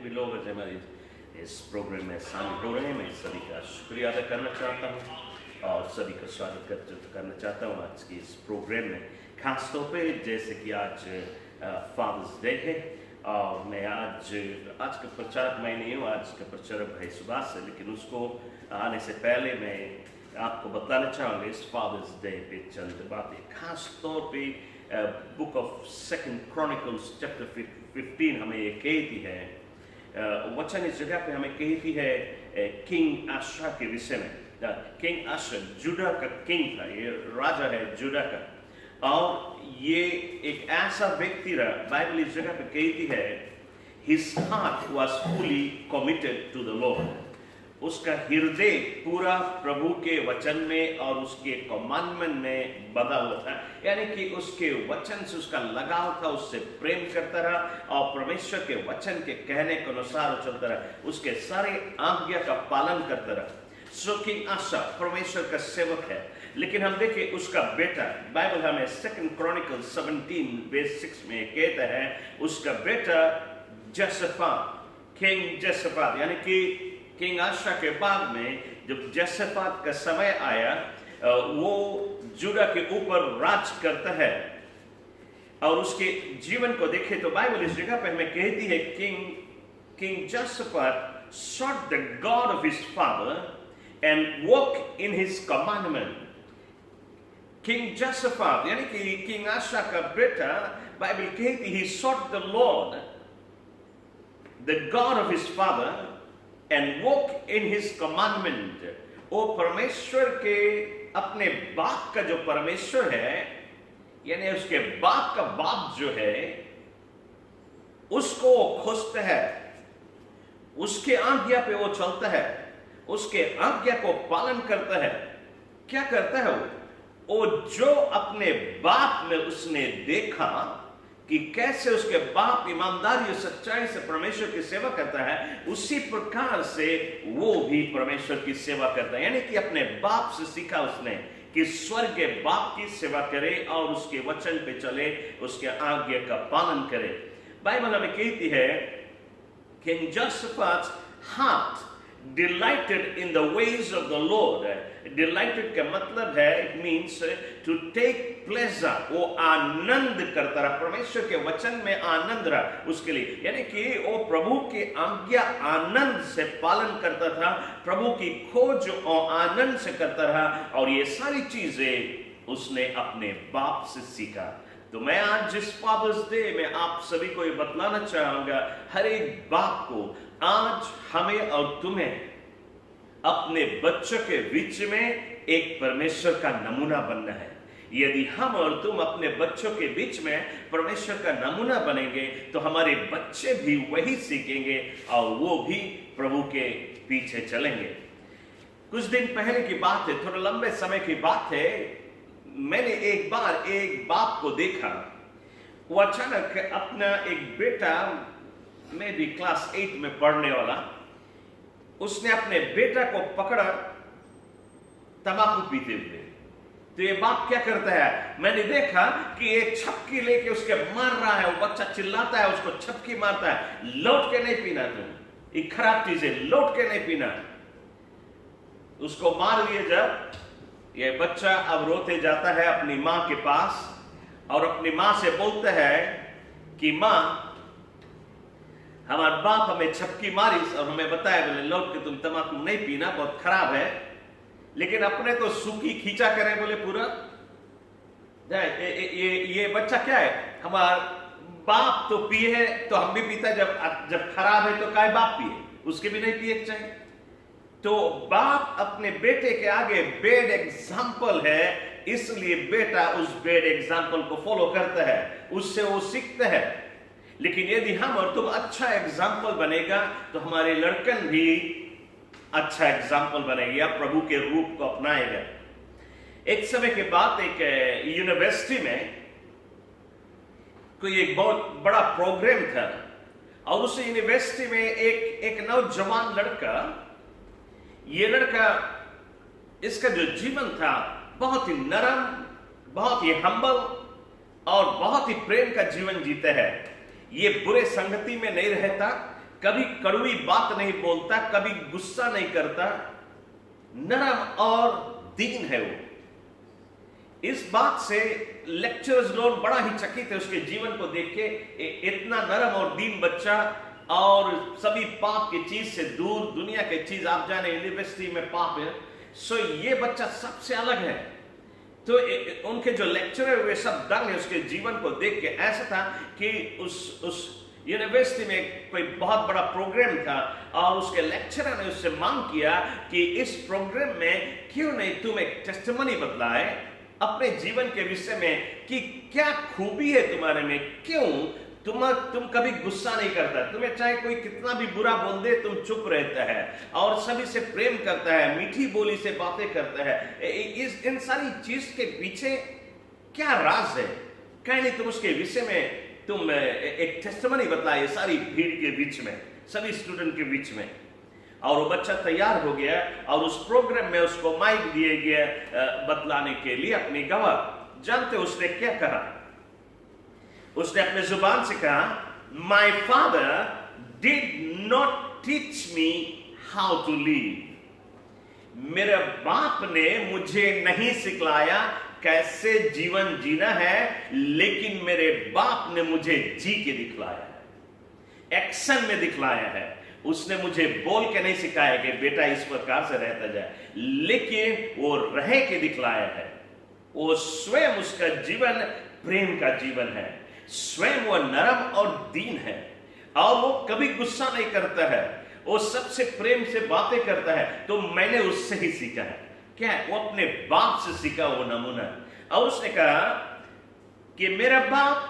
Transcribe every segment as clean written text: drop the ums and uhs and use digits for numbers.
भी लोग आज हमारे इस प्रोग्राम में शामिल हो रहे हैं। मैं सभी का शुक्रिया अदा करना चाहता हूँ और सभी का स्वागत करना चाहता हूँ आज की इस प्रोग्राम में। खास तौर पे जैसे कि आज फादर्स डे है और मैं आज का प्रचारक मैं नहीं हूँ, आज का प्रचारक भाई सुभाष है, लेकिन उसको आने से पहले मैं आपको बताना चाहूँगा इस फादर्स डे पे चंद बातें। खास तौर पे book of second chronicles chapter 15 हमें ये कहती है, वचन इस जगह पे हमें कहती है किंग आशा के विषय में। किंग आशा जुड़ा का किंग था, ये राजा है जुड़ा का, और ये एक ऐसा व्यक्ति रहा, बाइबल इस जगह पे कहती है his heart was fully committed to the Lord। उसका हृदय पूरा प्रभु के वचन में और उसके कमांडमेंट में बंधा हुआ था, यानी कि उसके वचन से उसका लगाव था, उससे प्रेम करता रहा और परमेश्वर के वचन के कहने के अनुसार चलता रहा, उसके सारे आज्ञा का पालन करता रहा। सो किंग आशा परमेश्वर का सेवक है, लेकिन हम देखें उसका बेटा, बाइबल हमें सेकंड क्रॉनिकल 17:6 में कहता है उसका बेटा जसफात, किंग जसफात, यानी कि किंग आशा के बाद में जब जसफात का समय आया वो जुड़ा के ऊपर राज करता है। और उसके जीवन को देखें तो बाइबल इस जगह पे हमें कहती है king जसफात sought the God of his father and walk in his commandment। King Jehoshaphat यानी कि किंग आशा का बेटा, बाइबल कहती he sought the Lord, the God of his father and walk in his commandment। वो परमेश्वर के अपने बाप का जो परमेश्वर है, यानी उसके बाप का बाप जो है उसको वो खोजता है, उसके आज्ञा पे वो चलता है, उसके आज्ञा को पालन करता है। क्या करता है वो जो अपने बाप में उसने देखा कि कैसे उसके बाप ईमानदारी और सच्चाई से परमेश्वर की सेवा करता है, उसी प्रकार से वो भी परमेश्वर की सेवा करता है। यानी कि अपने बाप से सीखा उसने कि स्वर्ग के बाप की सेवा करे और उसके वचन पे चले, उसके आज्ञा का पालन करे। बाइबल हमें कहती है king Jehoshaphat heart delighted in the ways of the Lord। Delighted का मतलब है it means to take pleasure, वो आनंद करता रहा, परमेश्वर के वचन में आनंद रहा उसके लिए, यानी कि वो प्रभु की आज्ञा आनंद से पालन करता था, प्रभु की खोज और आनंद से करता रहा, और ये सारी चीजें उसने अपने बाप से सीखा। तो मैं आज जिस फादर्स डे में आप सभी को ये बतलाना चाहूंगा, हर एक बाप को आज हमें और तुम्हें अपने बच्चों के बीच में एक परमेश्वर का नमूना बनना है। यदि हम और तुम अपने बच्चों के बीच में परमेश्वर का नमूना बनेंगे तो हमारे बच्चे भी वही सीखेंगे और वो भी प्रभु के पीछे चलेंगे। कुछ दिन पहले की बात है, थोड़ा लंबे समय की बात है, मैंने एक बार एक बाप को देखा, वो अचानक अपना एक बेटा में भी क्लास 8 में पढ़ने वाला, उसने अपने बेटा को पकड़ा तंबाकू पीते हुए। तो ये बाप क्या करता है, मैंने देखा कि एक छपकी लेके उसके मार रहा है, वो बच्चा चिल्लाता है, उसको छपकी मारता है, लौट के नहीं पीना, तुम ये खराब चीज है, लौट के नहीं पीना। उसको मार दिए जब, ये बच्चा अब रोते जाता है अपनी माँ के पास और अपनी माँ से बोलता है कि माँ, हमारा बाप हमें छपकी मारी और हमें बताया बोले लौट के तुम तंबाकू नहीं पीना, बहुत खराब है, लेकिन अपने तो सूखी खींचा करें बोले पूरा। ये बच्चा क्या है, हमारा बाप तो पिए है तो हम भी पीता, जब खराब है तो काय बाप पिए, उसके भी नहीं पिए चाहिए। तो बाप अपने बेटे के आगे बैड एग्जाम्पल है, इसलिए बेटा उस बैड एग्जाम्पल को फॉलो करता है, उससे वो सीखता है। लेकिन यदि हम और तुम अच्छा एग्जाम्पल बनेगा तो हमारे लड़कन भी अच्छा एग्जाम्पल बनेगी, या प्रभु के रूप को अपनाएगा। एक समय के बाद एक यूनिवर्सिटी में कोई एक बहुत बड़ा प्रोग्राम था और उस यूनिवर्सिटी में एक नौजवान लड़का, ये लड़का, इसका जो जीवन था बहुत ही नरम, बहुत ही हम्बल और बहुत ही प्रेम का जीवन जीता है। ये बुरे संगति में नहीं रहता, कभी कड़वी बात नहीं बोलता, कभी गुस्सा नहीं करता, नरम और दीन है वो। इस बात से लेक्चरर्स लोग बड़ा ही चकित थे उसके जीवन को देख के। इतना नरम और दीन बच्चा, और सभी पाप की चीज से दूर, दुनिया की चीज, आप जाने यूनिवर्सिटी में पाप है, सो ये बच्चा सबसे अलग है। तो उनके जो लेक्चरर वे सब दंग है उसके जीवन को देख के। ऐसा था कि उस यूनिवर्सिटी में कोई बहुत बड़ा प्रोग्राम था और उसके लेक्चरर ने उससे मांग किया कि इस प्रोग्राम में क्यों नहीं तुम एक टेस्टिमनी बतलाए अपने जीवन के विषय में कि क्या खूबी है तुम्हारे में, क्यों तुम कभी गुस्सा नहीं करता, तुम्हें चाहे कोई कितना भी बुरा बोल दे तुम चुप रहता है और सभी से प्रेम करता है, मीठी बोली से बातें करता है। इन सारी चीज के पीछे क्या राज है? कहीं नहीं तुम उसके विषय में तुम एक टेस्टिमनी बतलाए सारी भीड़ के बीच में, सभी स्टूडेंट के बीच में। और वो बच्चा तैयार हो गया और उस प्रोग्राम में उसको माइक दिए गया बतलाने के लिए अपनी गवाह। जानते उसने क्या कहा? उसने अपने जुबान से कहा, my father did not teach me how to live. मेरे बाप ने मुझे नहीं सिखलाया कैसे जीवन जीना है, लेकिन मेरे बाप ने मुझे जी के दिखलाया है, एक्शन में दिखलाया है। उसने मुझे बोल के नहीं सिखाया कि बेटा इस प्रकार से रहता जाए, लेकिन वो रह के दिखलाया है। वो स्वयं, उसका जीवन प्रेम का जीवन है, स्वयं वो नरम और दीन है और वो कभी गुस्सा नहीं करता है, वो सबसे प्रेम से बातें करता है। तो मैंने उससे ही सीखा है। क्या? वो अपने बाप से सीखा वो नमूना। और उसने कहा कि मेरा बाप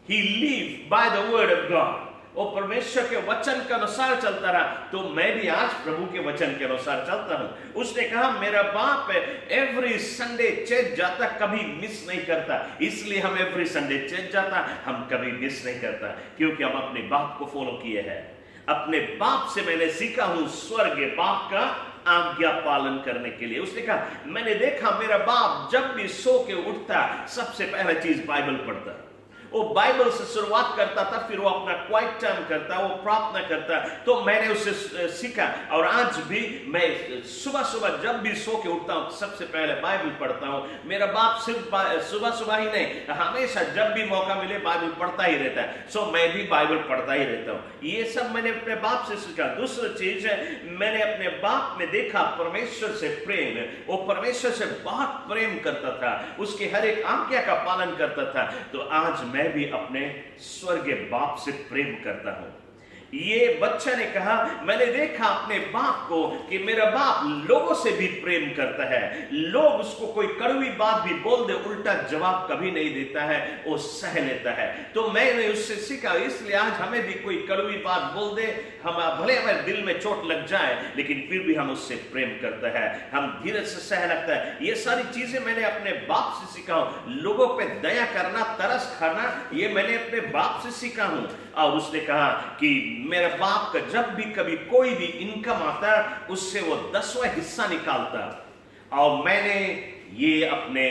he live by the word of God, वो परमेश्वर के वचन के अनुसार चलता रहा, तो मैं भी आज प्रभु के वचन के अनुसार चलता हूं। उसने कहा मेरा बाप एवरी संडे चर्च जाता, कभी मिस नहीं करता, इसलिए हम एवरी संडे चर्च जाता, हम कभी मिस नहीं करता, क्योंकि हम अपने बाप को फॉलो किए हैं। अपने बाप से मैंने सीखा हूं स्वर्गीय बाप का आज्ञा पालन करने के लिए। उसने कहा मैंने देखा मेरा बाप जब भी सो के उठता सबसे पहला चीज बाइबल पढ़ता, वो बाइबल से शुरुआत करता था, फिर वो अपना क्वाइट टाइम करता, वो प्रार्थना करता। तो मैंने उससे सीखा और आज भी मैं सुबह सुबह जब भी सो के उठता हूं सबसे पहले बाइबल पढ़ता हूं। मेरा बाप सिर्फ सुबह सुबह ही नहीं, हमेशा जब भी मौका मिले बाइबल पढ़ता ही रहता है। सो मैं भी बाइबल पढ़ता ही रहता हूं। ये सब मैंने अपने बाप से सीखा। दूसरी चीज है, मैंने अपने बाप में देखा परमेश्वर से प्रेम। वो परमेश्वर से बहुत प्रेम करता था, उसके हर एक आज्ञा का पालन करता था। तो आज मैं भी अपने स्वर्गीय बाप से प्रेम करता हूं। ये बच्चा ने कहा मैंने देखा अपने बाप को कि मेरा बाप लोगों से भी प्रेम करता है, लोग उसको कोई कड़वी बात भी बोल दे उल्टा जवाब कभी नहीं देता है, वो सह लेता है। तो मैंने उससे सीखा, इसलिए आज हमें भी कोई कड़वी बात बोल दे, हम भले हमारे दिल में चोट लग जाए, लेकिन फिर भी हम उससे प्रेम करता है, हम धीरज से सह लगता है। ये सारी चीजें मैंने अपने बाप से सीखा हूं। लोगों पे दया करना, तरस खाना, ये मैंने अपने बाप से सीखा हूं। और उसने कहा कि मेरा बाप का जब भी कभी कोई भी इनकम आता उससे वो 10वां हिस्सा निकालता, और मैंने ये अपने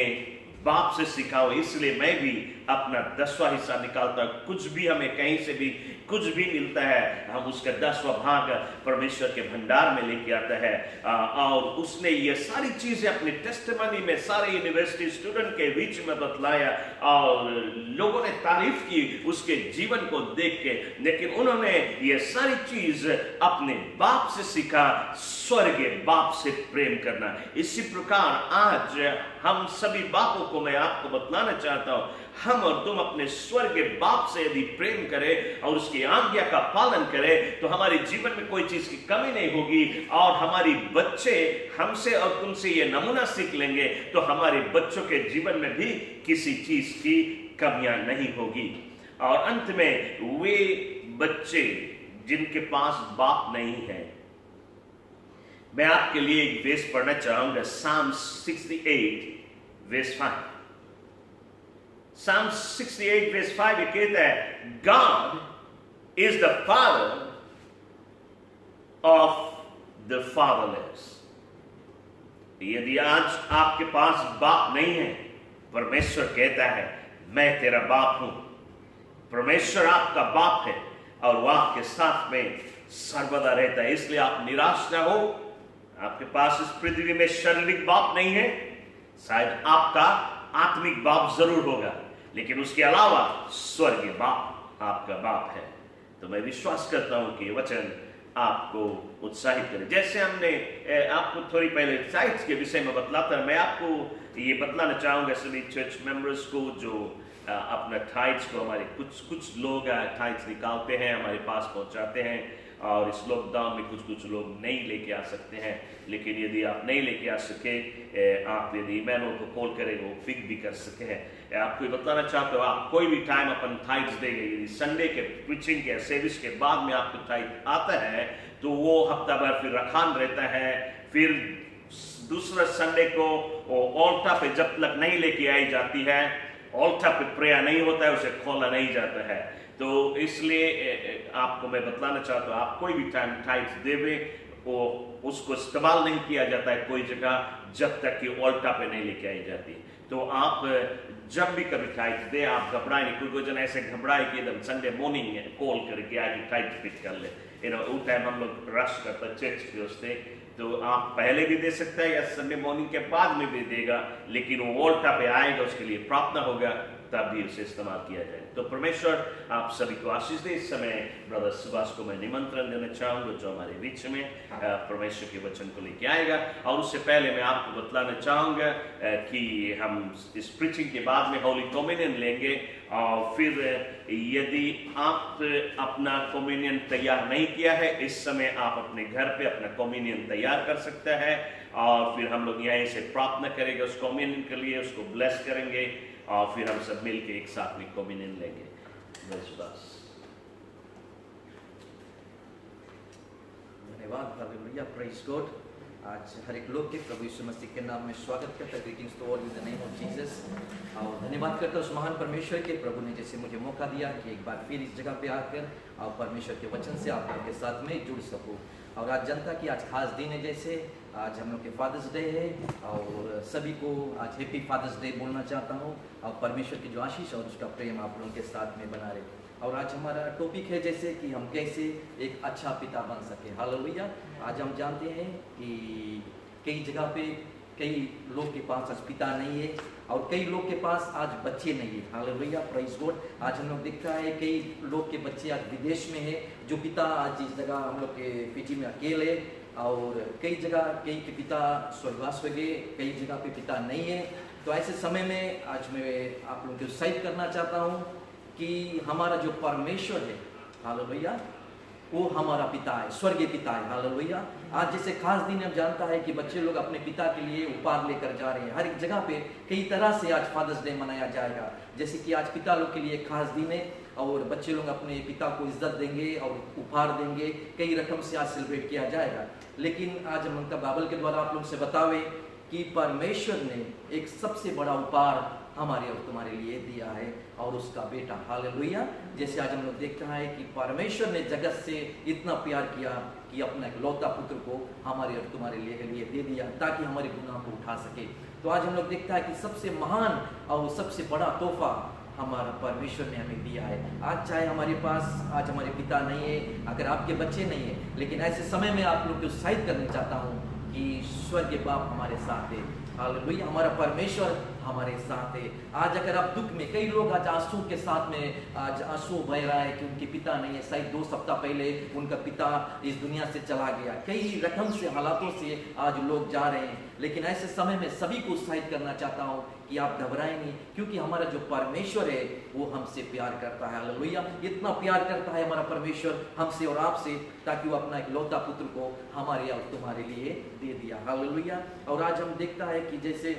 बाप से सीखा हो, इसलिए मैं भी अपना 10वां हिस्सा निकालता। कुछ भी हमें कहीं से भी कुछ भी मिलता है, हम उसका 10वां भाग परमेश्वर के भंडार में लेके आता है। और उसने ये सारी चीजें अपने टेस्टिमनी में सारे यूनिवर्सिटी स्टूडेंट के बीच में बतलाया और लोगों ने तारीफ की उसके जीवन को देख के। लेकिन उन्होंने ये सारी चीज अपने बाप से सीखा, स्वर्गीय बाप से प्रेम करना। इसी प्रकार आज हम सभी बापों को मैं आपको बतलाना चाहता हूं, हम और तुम अपने स्वर्गीय बाप से यदि प्रेम करें और उसकी आज्ञा का पालन करें तो हमारे जीवन में कोई चीज की कमी नहीं होगी। और हमारी बच्चे हमसे और तुमसे ये नमूना सीख लेंगे तो हमारे बच्चों के जीवन में भी किसी चीज की कमियां नहीं होगी। और अंत में वे बच्चे जिनके पास बाप नहीं है, मैं आपके लिए एक वेस पढ़ना चाहूंगा, Psalm 68 verse 5। Psalm 68 verse 5 ये कहता है God is the father of the fatherless। यदि आज आपके पास बाप नहीं है, परमेश्वर कहता है मैं तेरा बाप हूं। परमेश्वर आपका बाप है। और वो आपके साथ में सर्वदा रहता है। इसलिए आप निराश ना हो। आपके पास इस पृथ्वी में शारीरिक बाप नहीं है, शायद आपका आत्मिक बाप जरूर होगा, लेकिन उसके अलावा स्वर्गीय बाप आपका बाप है। तो मैं विश्वास करता हूं कि वचन आपको उत्साहित करे। जैसे हमने आपको थोड़ी पहले टाइट्स के विषय में बतलाता, मैं आपको ये बतलाना चाहूंगा सभी चर्च मेंबर्स को जो अपना टाइट्स को, हमारे कुछ लोग टाइट्स निकालते हैं, हमारे पास पहुंचाते हैं, और इस लॉकडाउन में कुछ लोग नहीं लेके आ सकते हैं। लेकिन यदि आप नहीं लेके आ सके, आप यदि ईमेलों को कॉल करें वो पिक भी कर सके हैं। आपको ये बताना चाहते हो, आप कोई भी टाइम अपन टाइट्स देंगे, यदि संडे के प्रीचिंग के सर्विस के बाद में आपको टाइट आता है तो वो हफ्ता भर फिर रखान रहता है। फिर दूसरा संडे को वो ऑल्टा पे जब तक नहीं लेके आई जाती है, ऑल्टा पे प्रेयर नहीं होता है, उसे खोला नहीं जाता है। तो इसलिए आपको मैं बतलाना चाहता हूँ, आप कोई भी टाइम टाइट्स देवे, वो उसको इस्तेमाल नहीं किया जाता है कोई जगह जब तक कि ऑल्टा पे नहीं लेके आई जाती। तो आप जब भी कभी टाइट्स दे, आप घबराए नहीं। कोई जन ऐसे घबराए कि एकदम संडे मॉर्निंग कॉल करके आके टाइट फिट कर ले, उस टाइम हम लोग रश करते चर्च के उससे। तो आप पहले भी दे सकते हैं या संडे मॉर्निंग के बाद में भी देगा, लेकिन वो ऑल्टा पे आएगा, उसके लिए प्रार्थना होगा, तब भी उसे इस्तेमाल किया जाए। तो परमेश्वर आप सभी को आशीष दे। इस समय ब्रदर सुभाष को मैं निमंत्रण देना चाहूंगा जो हमारे बीच में परमेश्वर के वचन को लेके आएगा। और उससे पहले मैं आपको बतलाना चाहूंगा कि हम इस प्रीचिंग के बाद में होली कम्युनियन लेंगे, और फिर यदि आप अपना कम्युनियन तैयार नहीं किया है, इस समय आप अपने घर पे अपना कम्युनियन तैयार कर सकते हैं, और फिर हम लोग यहीं से प्रार्थना करेंगे उस कम्युनियन के लिए, उसको ब्लेस करेंगे, और फिर हम सब मिलके एक साथ में कम्युनियन लेंगे। धन्यवाद, हालेलुया, प्रेज गॉड। आज हर एक लोग के प्रभु यीशु मसीह के नाम में स्वागत करता है। Greetings to all in the name of Jesus. और धन्यवाद करता हूँ उस महान परमेश्वर के, प्रभु ने जैसे मुझे मौका दिया कि एक बार फिर इस जगह पे आकर और परमेश्वर के वचन से आप लोगों के साथ में जुड़ सकूँ। और आज जनता की आज खास दिन है, जैसे आज हम लोग के फादर्स डे है, और सभी को आज हैप्पी फादर्स डे बोलना चाहता हूँ। और परमेश्वर की जो आशीष और उसका प्रेम आप लोगों के साथ में बना रहे। और आज हमारा टॉपिक है जैसे कि हम कैसे एक अच्छा पिता बन सके। हालेलुया। आज हम जानते हैं कि कई जगह पे कई लोग के पास आज पिता नहीं है, और कई लोग के पास आज बच्चे नहीं है। Hallelujah, praise God. आज हम लोग देखता है कई लोग के बच्चे आज विदेश में है, जो पिता आज इस जगह हम लोग के पीजी में अकेले, और कई जगह कई के पिता स्वर्गवास हो गए, कई जगह पे पिता नहीं है। तो ऐसे समय में आज मैं आप लोगों को उत्साहित करना चाहता हूँ कि हमारा जो परमेश्वर है, हालेलुया, वो हमारा पिता है, स्वर्गीय पिता है। हालेलुया। आज जैसे खास दिन हम जानता है कि बच्चे लोग अपने पिता के लिए उपहार लेकर जा रहे हैं। हर एक जगह पे कई तरह से आज फादर्स डे मनाया जाएगा, जैसे कि आज पिता लोग के लिए खास दिन है, और बच्चे लोग अपने पिता को इज्जत देंगे और उपहार देंगे, कई रकम से आज सेलिब्रेट किया जाएगा। लेकिन आज हम उनका बाइबल के द्वारा आप लोग से बतावे कि परमेश्वर ने एक सबसे बड़ा उपहार हमारे और तुम्हारे लिए दिया है, और उसका बेटा। हालेलुया। जैसे आज हम लोग देखता है कि परमेश्वर ने जगत से इतना प्यार किया कि अपना एक लौता पुत्र को हमारे और तुम्हारे लिए दे दिया, ताकि हमारे गुनाह को उठा सके। तो आज हम लोग देखता है कि सबसे महान और सबसे बड़ा तोहफा हमारा परमेश्वर ने हमें दिया है। आज चाहे हमारे पास आज हमारे पिता नहीं है, अगर आपके बच्चे नहीं है, लेकिन ऐसे समय में आप लोग को उत्साहित करना चाहता हूँ कि स्वर्गीय बाप हमारे साथ है। हालेलुया, हमारा परमेश्वर हमारे साथ है। आज अगर आप दुख में, कई लोग आज आंसू के साथ में आज आंसू बह रहा है कि उनके पिता नहीं है, शायद 2 सप्ताह पहले उनका पिता इस दुनिया से चला गया। कई रकम से हालातों से आज लोग जा रहे हैं, लेकिन ऐसे समय में सभी को उत्साहित करना चाहता हूँ कि आप घबराएं नहीं, क्योंकि हमारा जो परमेश्वर है वो हमसे प्यार करता है। हालेलुया, इतना प्यार करता है हमारा परमेश्वर हमसे और आपसे, ताकि वो अपना एक लौता पुत्र को हमारे और तुम्हारे लिए दे दिया। हालेलुया। और आज हम देखता है कि जैसे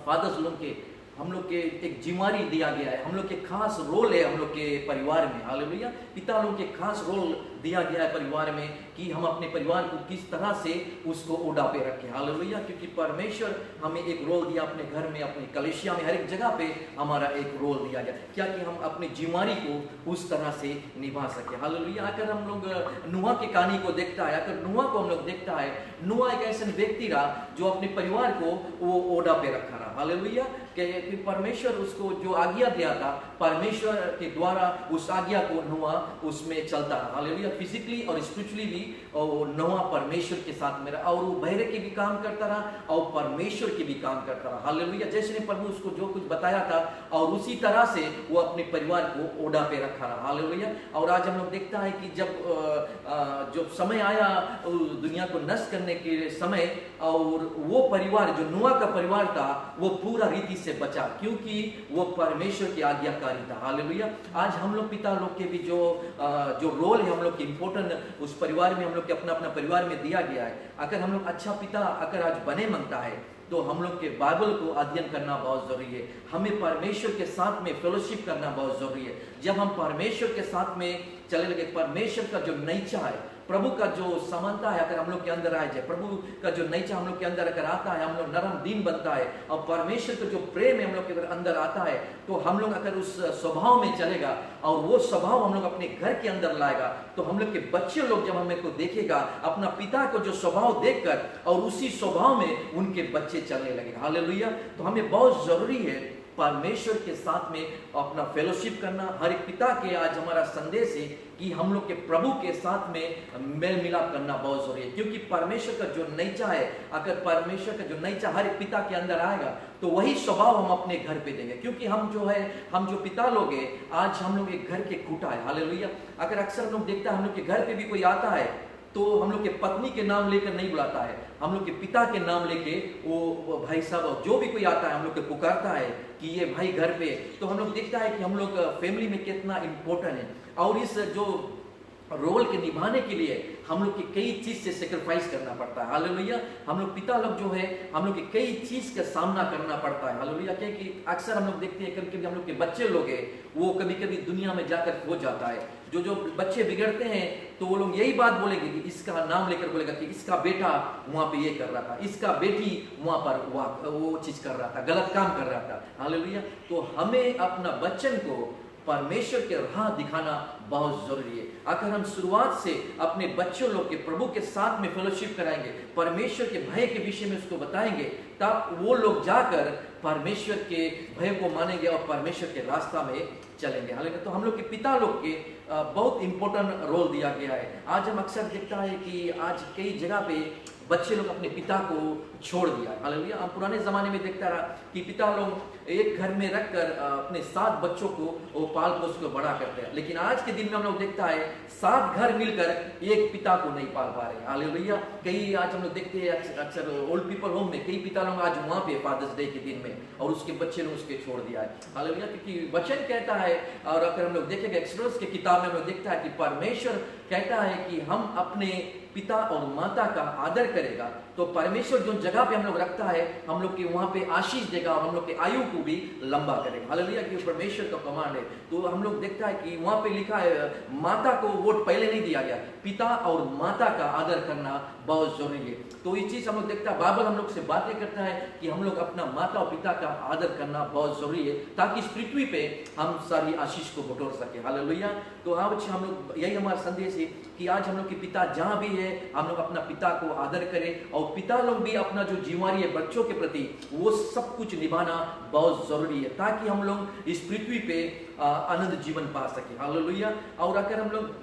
फादर्स लोग के हम लोग के एक जिम्मेदारी दिया गया है, हम लोग के खास रोल है हम लोग के परिवार में। हालेलुया, पिता लोग के खास रोल दिया गया है परिवार में कि हम अपने परिवार को किस तरह से उसको ओढ़ा पे रखें। हालेलुया, क्योंकि परमेश्वर हमें एक रोल दिया अपने घर में, अपनी कलीसिया में, हर एक जगह पे हमारा एक रोल दिया गया, क्या कि हम अपनी जिम्मेदारी को उस तरह से निभा सके। हालेलुया। अगर हम लोग नूह की कहानी को देखता है, अगर नूह को हम लोग देखता है, नूह एक ऐसा व्यक्ति रहा जो अपने परिवार को वो ओढ़ा पे रखा रहा। हालेलुया, कि परमेश्वर उसको जो आज्ञा दिया था, परमेश्वर के द्वारा उस आज्ञा को नोआ उसमें चलता रहा। हालेलुया। फिजिकली और स्पिरिचुअली भी नोआ परमेश्वर के साथ में रहा, और वो बहरे के भी काम करता रहा और परमेश्वर के भी काम करता रहा। हालेलुया। जैसे ने प्रभु उसको जो कुछ बताया था और उसी तरह से वो अपने परिवार को ओढ़ा पे रखा रहा। हालेलुया। और आज हम लोग देखता है कि जब समय आया दुनिया को नष्ट करने के समय, और वो परिवार जो नोआ का परिवार था वो पूरा रीति से बचा, क्योंकि वो परमेश्वर की आज्ञाकारी था। हालेलुया। आज हम लोग पिता लोग के भी जो रोल है हम लोग के इम्पोर्टेंट उस परिवार में हम लोग के अपना अपना परिवार में दिया गया है। अगर हम लोग अच्छा पिता अगर आज बने मांगता है तो हम लोग के बाइबल को अध्ययन करना बहुत जरूरी है। हमें परमेश्वर के साथ में फेलोशिप करना बहुत जरूरी है। जब हम परमेश्वर के साथ में चले लगे, परमेश्वर का जो नेचर है, प्रभु का जो समानता है अगर हम लोग के अंदर आ जाए, प्रभु का जो नेचर हम लोग के अंदर अगर आता है, हम लोग नरम दीन बनता है, और परमेश्वर का जो प्रेम है हम लोग के अंदर आता है, तो हम लोग अगर उस स्वभाव में चलेगा और वो स्वभाव हम लोग अपने घर के अंदर लाएगा, तो हम लोग के बच्चे लोग जब हमें को देखेगा अपना पिता को जो स्वभाव देखकर, और उसी स्वभाव में उनके बच्चे चलने लगेगा। हालेलुया। तो हमें बहुत जरूरी है परमेश्वर के साथ में अपना फेलोशिप करना। हर एक पिता के आज हमारा संदेश है कि हम लोग के प्रभु के साथ में मेल मिलाप करना बहुत जरूरी है, क्योंकि परमेश्वर का जो नेचर है, अगर परमेश्वर का जो नेचर हर एक पिता के अंदर आएगा तो वही स्वभाव हम अपने घर पे देंगे। क्योंकि हम जो पिता लोग हैं, आज हम लोग एक घर के खूंटा है। हालेलुया। अगर अक्सर हम लोग देखता है हम लोग के घर पे भी कोई आता है तो हम लोग के पत्नी के नाम लेकर नहीं बुलाता है, हम लोग के पिता के नाम लेके वो भाई साहब जो भी कोई आता है हम लोग के पुकारता है कि ये भाई घर पे। तो हम लोग देखता है कि हम लोग फैमिली में कितना इम्पोर्टेंट है, और इस जो रोल के निभाने के लिए हम लोग की कई चीज से सेक्रीफाइस करना पड़ता है। हालेलुया। हम लोग पिता लोग जो है हम लोग की कई चीज का सामना करना पड़ता है। हालेलुया। क्योंकि अक्सर हम लोग देखते हैं कभी कभी हम लोग के बच्चे लोग हैं वो कभी कभी दुनिया में जाकर खो जाता है। जो बच्चे बिगड़ते हैं तो वो लोग यही बात बोलेंगे कि इसका नाम लेकर बोलेगा कि इसका बेटा वहां पे ये कर रहा था, इसका बेटी वहां पर वो चीज कर रहा था, गलत काम कर रहा था। हालेलुया। तो हमें अपना बच्चन को परमेश्वर के राह दिखाना बहुत जरूरी है। अगर हम शुरुआत से अपने बच्चों लोग के प्रभु के साथ में फेलोशिप कराएंगे, परमेश्वर के भय के विषय में उसको बताएंगे, तब वो लोग जाकर परमेश्वर के भय को मानेंगे और परमेश्वर के रास्ता में चलेंगे। हालांकि तो हम लोग के पिता लोग के बहुत इंपॉर्टेंट रोल दिया गया है। आज हम अक्सर देखता है कि आज कई जगह पे बच्चे लोग अपने पिता को छोड़ दिया। हालेलुया। हम पुराने जमाने में देखता रहा कि पिता लोग एक घर में रखकर अपने 7 बच्चों को वो पाल पोस को बड़ा करते हैं, लेकिन आज के दिन में हम लोग देखता है 7 घर मिलकर एक पिता को नहीं पाल पा रहे। हालेलुया। कई आज हम लोग देखते हैं अक्सर ओल्ड पीपल होम में कई पिता लोग आज वहां पे फादर्स डे के दिन में और उसके बच्चे ने उसके छोड़ दिया है। हालेलुया। क्योंकि वचन कहता है, और अगर हम लोग देखेंगे एक्सोडस की किताब में हम लोग देखता है कि परमेश्वर कहता है कि हम अपने पिता और माता का आदर करेगा तो परमेश्वर जो जगह पे हम लोग रखता है हम लोग के वहां पे आशीष देगा और हम लोग के आयु को भी लंबा करेगा। हालेलुया। कि परमेश्वर का कमांड है। तो हम लोग देखता है कि वहां पे लिखा है माता को वोट पहले नहीं दिया गया, पिता और माता का आदर करना बहुत जरूरी है। तो ये चीज हम लोग देखता है, बाइबल हम लोग से बातें करता है कि हम लोग अपना माता और पिता का आदर करना बहुत जरूरी है, ताकि इस पृथ्वी पे हम सारी आशीष को बटोर सके। हालेलुया। तो आज हम लोग यही हमारा संदेश है कि आज हम लोग के पिता जहां भी है हम लोग अपना पिता को आदर करें, और पिता लोग भी अपना जो जिम्मेवारी है बच्चों के प्रति वो सब कुछ निभाना बहुत जरूरी है, ताकि हम लोग इस पृथ्वी पे आनंद जीवन पा सके। हालेलुया। और अगर हम लोग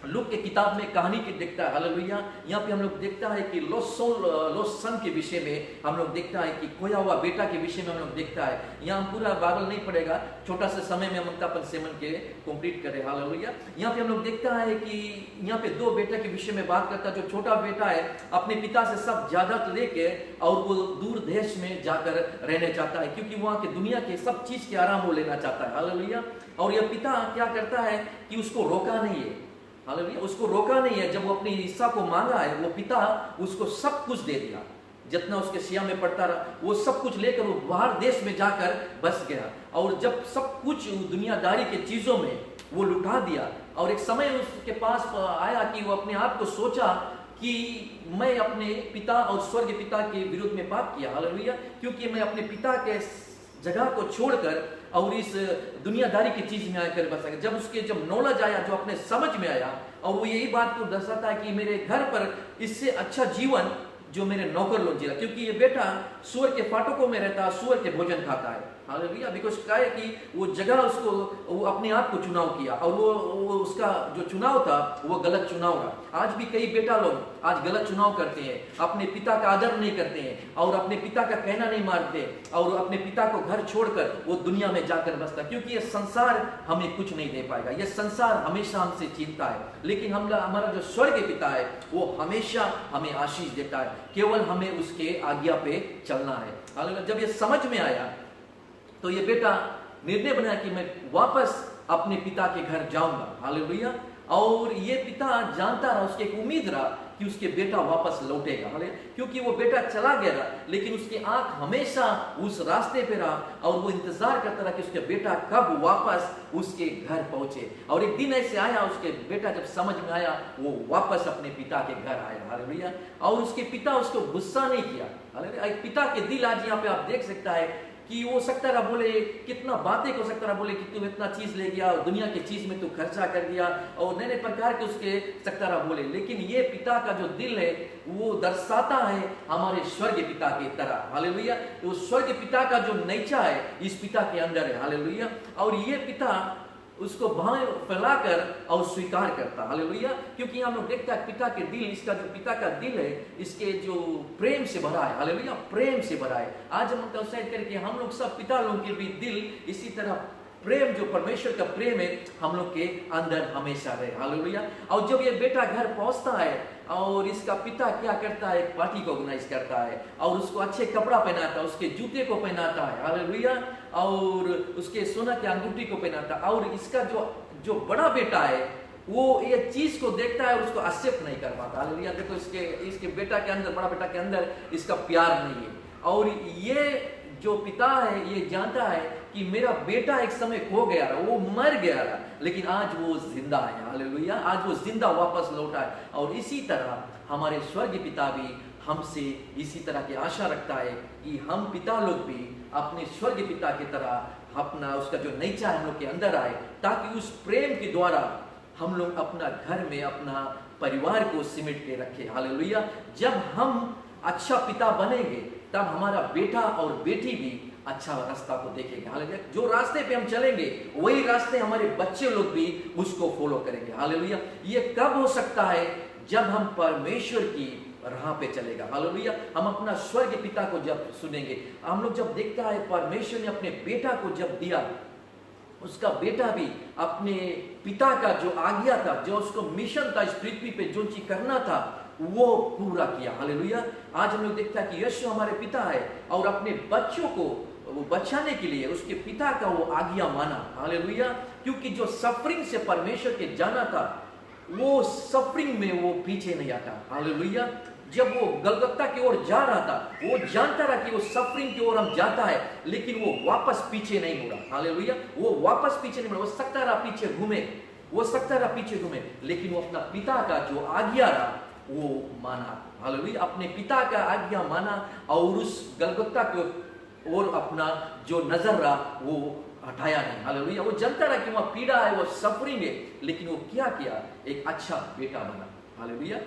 लूक के किताब में कहानी की देखता है, हालेलुया, यहाँ पे हम लोग देखता है कि लॉस्ट सन के विषय में हम लोग देखता है कि खोया हुआ बेटा के विषय में हम लोग देखता है। यहाँ हम पूरा बाइबल नहीं पढ़ेगा, छोटा सा समय में हम उनका अपन सेवन के कंप्लीट करें। हालेलुया। यहाँ पे हम लोग देखता है कि यहाँ पे 2 बेटा के विषय में बात करता है। जो छोटा बेटा है अपने पिता से सब जायदाद लेके और वो दूर देश में जाकर रहने चाहता है, क्योंकि वहाँ के दुनिया के सब चीज के आराम वो लेना चाहता है। हालेलुया। और यह पिता क्या करता है कि उसको रोका नहीं है। हालेलुया। उसको रोका नहीं है। जब वो अपनी हिस्सा को मांगा है वो पिता उसको सब कुछ दे दिया, जितना उसके सिया में पड़ता रहा वो सब कुछ लेकर वो बाहर देश में जाकर बस गया। और जब सब कुछ दुनियादारी के चीजों में वो लुटा दिया, और एक समय उसके पास आया कि वो अपने आप को सोचा कि मैं अपने पिता और स्वर्ग पिता के विरुद्ध में पाप किया। हालेलुया। क्योंकि मैं अपने पिता के जगह को छोड़कर और इस दुनियादारी की चीज में आकर बस गया। जब नॉलेज आया, जो अपने समझ में आया, और वो यही बात को दर्शाता है कि मेरे घर पर इससे अच्छा जीवन जो मेरे नौकर लोग जीला, क्योंकि ये बेटा सूअर के फाटकों में रहता, सूअर के भोजन खाता है। हालेलुया। बिकॉज क्या है कि वो जगह उसको वो अपने आप को चुनाव किया और वो उसका जो चुनाव था वो गलत चुनाव था। आज भी कई बेटा लोग आज गलत चुनाव करते हैं, अपने पिता का आदर नहीं करते हैं और अपने पिता का कहना नहीं मानते और अपने पिता को घर छोड़कर वो दुनिया में जाकर बसता, क्योंकि ये संसार हमें कुछ नहीं दे पाएगा, ये संसार हमेशा हमसे छीनता है। लेकिन हमारा जो स्वर्ग पिता है वो हमेशा हमें आशीष देता है, केवल हमें उसके आज्ञा पे चलना है। हालेलुया। जब ये समझ में आया तो ये बेटा निर्णय बनाया कि मैं वापस अपने पिता के घर जाऊंगा। हालेलुया। और ये पिता जानता रहा, उसकी एक उम्मीद रहा कि उसके बेटा वापस लौटेगा। हालेलुया। क्योंकि वो बेटा चला गया था लेकिन उसकी आंख हमेशा उस रास्ते पे रहा और वो इंतजार करता रहा कि उसके बेटा कब वापस उसके घर पहुंचे। और एक दिन ऐसे आया, उसके बेटा जब समझ में आया वो वापस अपने पिता के घर आया। हालेलुया। और उसके पिता उसको गुस्सा नहीं किया। हालेलुया। एक पिता के दिल आज यहाँ पे आप देख सकता है कि वो सकता रहा बोले, कितना बातें को सकता रहा बोले कि तू इतना चीज ले गया, दुनिया की चीज में तू खर्चा कर दिया और नए नए प्रकार के उसके सकता रहा बोले, लेकिन ये पिता का जो दिल है वो दर्शाता है हमारे स्वर्ग पिता की तरह। हालेलुया। तो स्वर्ग पिता का जो नेचर है इस पिता के अंदर है। हालेलुया। और ये पिता उसको बाहें फैलाकर और स्वीकार करता। हालेलुया। क्योंकि हम लोग देखता है पिता के दिल, इसका जो पिता का दिल है इसके जो प्रेम से भरा है। हालेलुया। प्रेम से भरा है। आज हम उत्साहित करके हम लोग सब पिता लोगों के भी दिल इसी तरह प्रेम, जो परमेश्वर का प्रेम है हम लोग के अंदर हमेशा रहे। हालेलुया। और जब ये बेटा घर पहुंचता है और इसका पिता क्या करता है, एक पार्टी को ऑर्गेनाइज करता है और उसको अच्छे कपड़ा पहनाता है, उसके जूते को पहनाता है। हालेलुया। और उसके सोना के अंगूठी को पहनाता है। और इसका जो बड़ा बेटा है वो ये चीज को देखता है और उसको एक्सेप्ट नहीं कर पाता। हालेलुया। देखो इसके बेटा के अंदर, बड़ा बेटा के अंदर इसका प्यार नहीं है। और ये जो पिता है ये जानता है कि मेरा बेटा एक समय खो गया था, वो मर गया था, लेकिन आज वो जिंदा है। हालेलुया। आज वो जिंदा वापस लौटा है। और इसी तरह हमारे स्वर्गीय पिता भी हमसे इसी तरह की आशा रखता है कि हम पिता लोग भी अपने स्वर्गीय पिता की तरह अपना उसका जो नेचर हम लोग के अंदर आए, ताकि उस प्रेम के द्वारा हम लोग अपना घर में अपना परिवार को सिमट के रखें। हालेलुया। जब हम अच्छा पिता बनेंगे तब हमारा बेटा और बेटी भी अच्छा रास्ता को देखेंगे। हालेलुया। जो रास्ते पे हम चलेंगे वही रास्ते हमारे बच्चे लोग भी उसको फॉलो करेंगे। हालेलुया। ये कब हो सकता है? जब हम परमेश्वर की राह पे चलेगा। हालेलुया। हम अपना स्वर्ग पिता को जब सुनेंगे, हम लोग जब देखता है परमेश्वर ने अपने बेटा को जब दिया, उसका बेटा भी अपने पिता का जो आज्ञा था, जो उसको मिशन था इस पृथ्वी पे जो चीज करना था वो पूरा किया। हालेलुया। आज हम लोग देखता है कि यीशु हमारे पिता है और अपने बच्चों को वो बचाने के लिए उसके पिता का वो आज्ञा माना। हालेलुया। क्योंकि जो सफरिंग से परमेश्वर के जाना था वो सफरिंग में वो पीछे नहीं आता। हालेलुया। जब वो गलगत्ता की ओर जा रहा था वो जानता रहा कि वो सफरिंग की ओर हम जाता है, लेकिन वो वापस पीछे नहीं मुड़ा। हालेलुया। वो वापस पीछे नहीं मुड़ा। वो सकता रहा पीछे घूमे, वो सकता रहा पीछे घूमे, लेकिन वो अपना पिता का जो आज्ञा रहा वो माना। हालेलुया। अपने पिता का आज्ञा माना और उस गलगत्ता को और अपना जो नजर रहा वो हटाया नहीं। हालेलुया। वो जानता रहा कि वह पीड़ा है, वो सफरिंग है, लेकिन वो क्या किया? एक अच्छा बेटा बना। हालेलुया।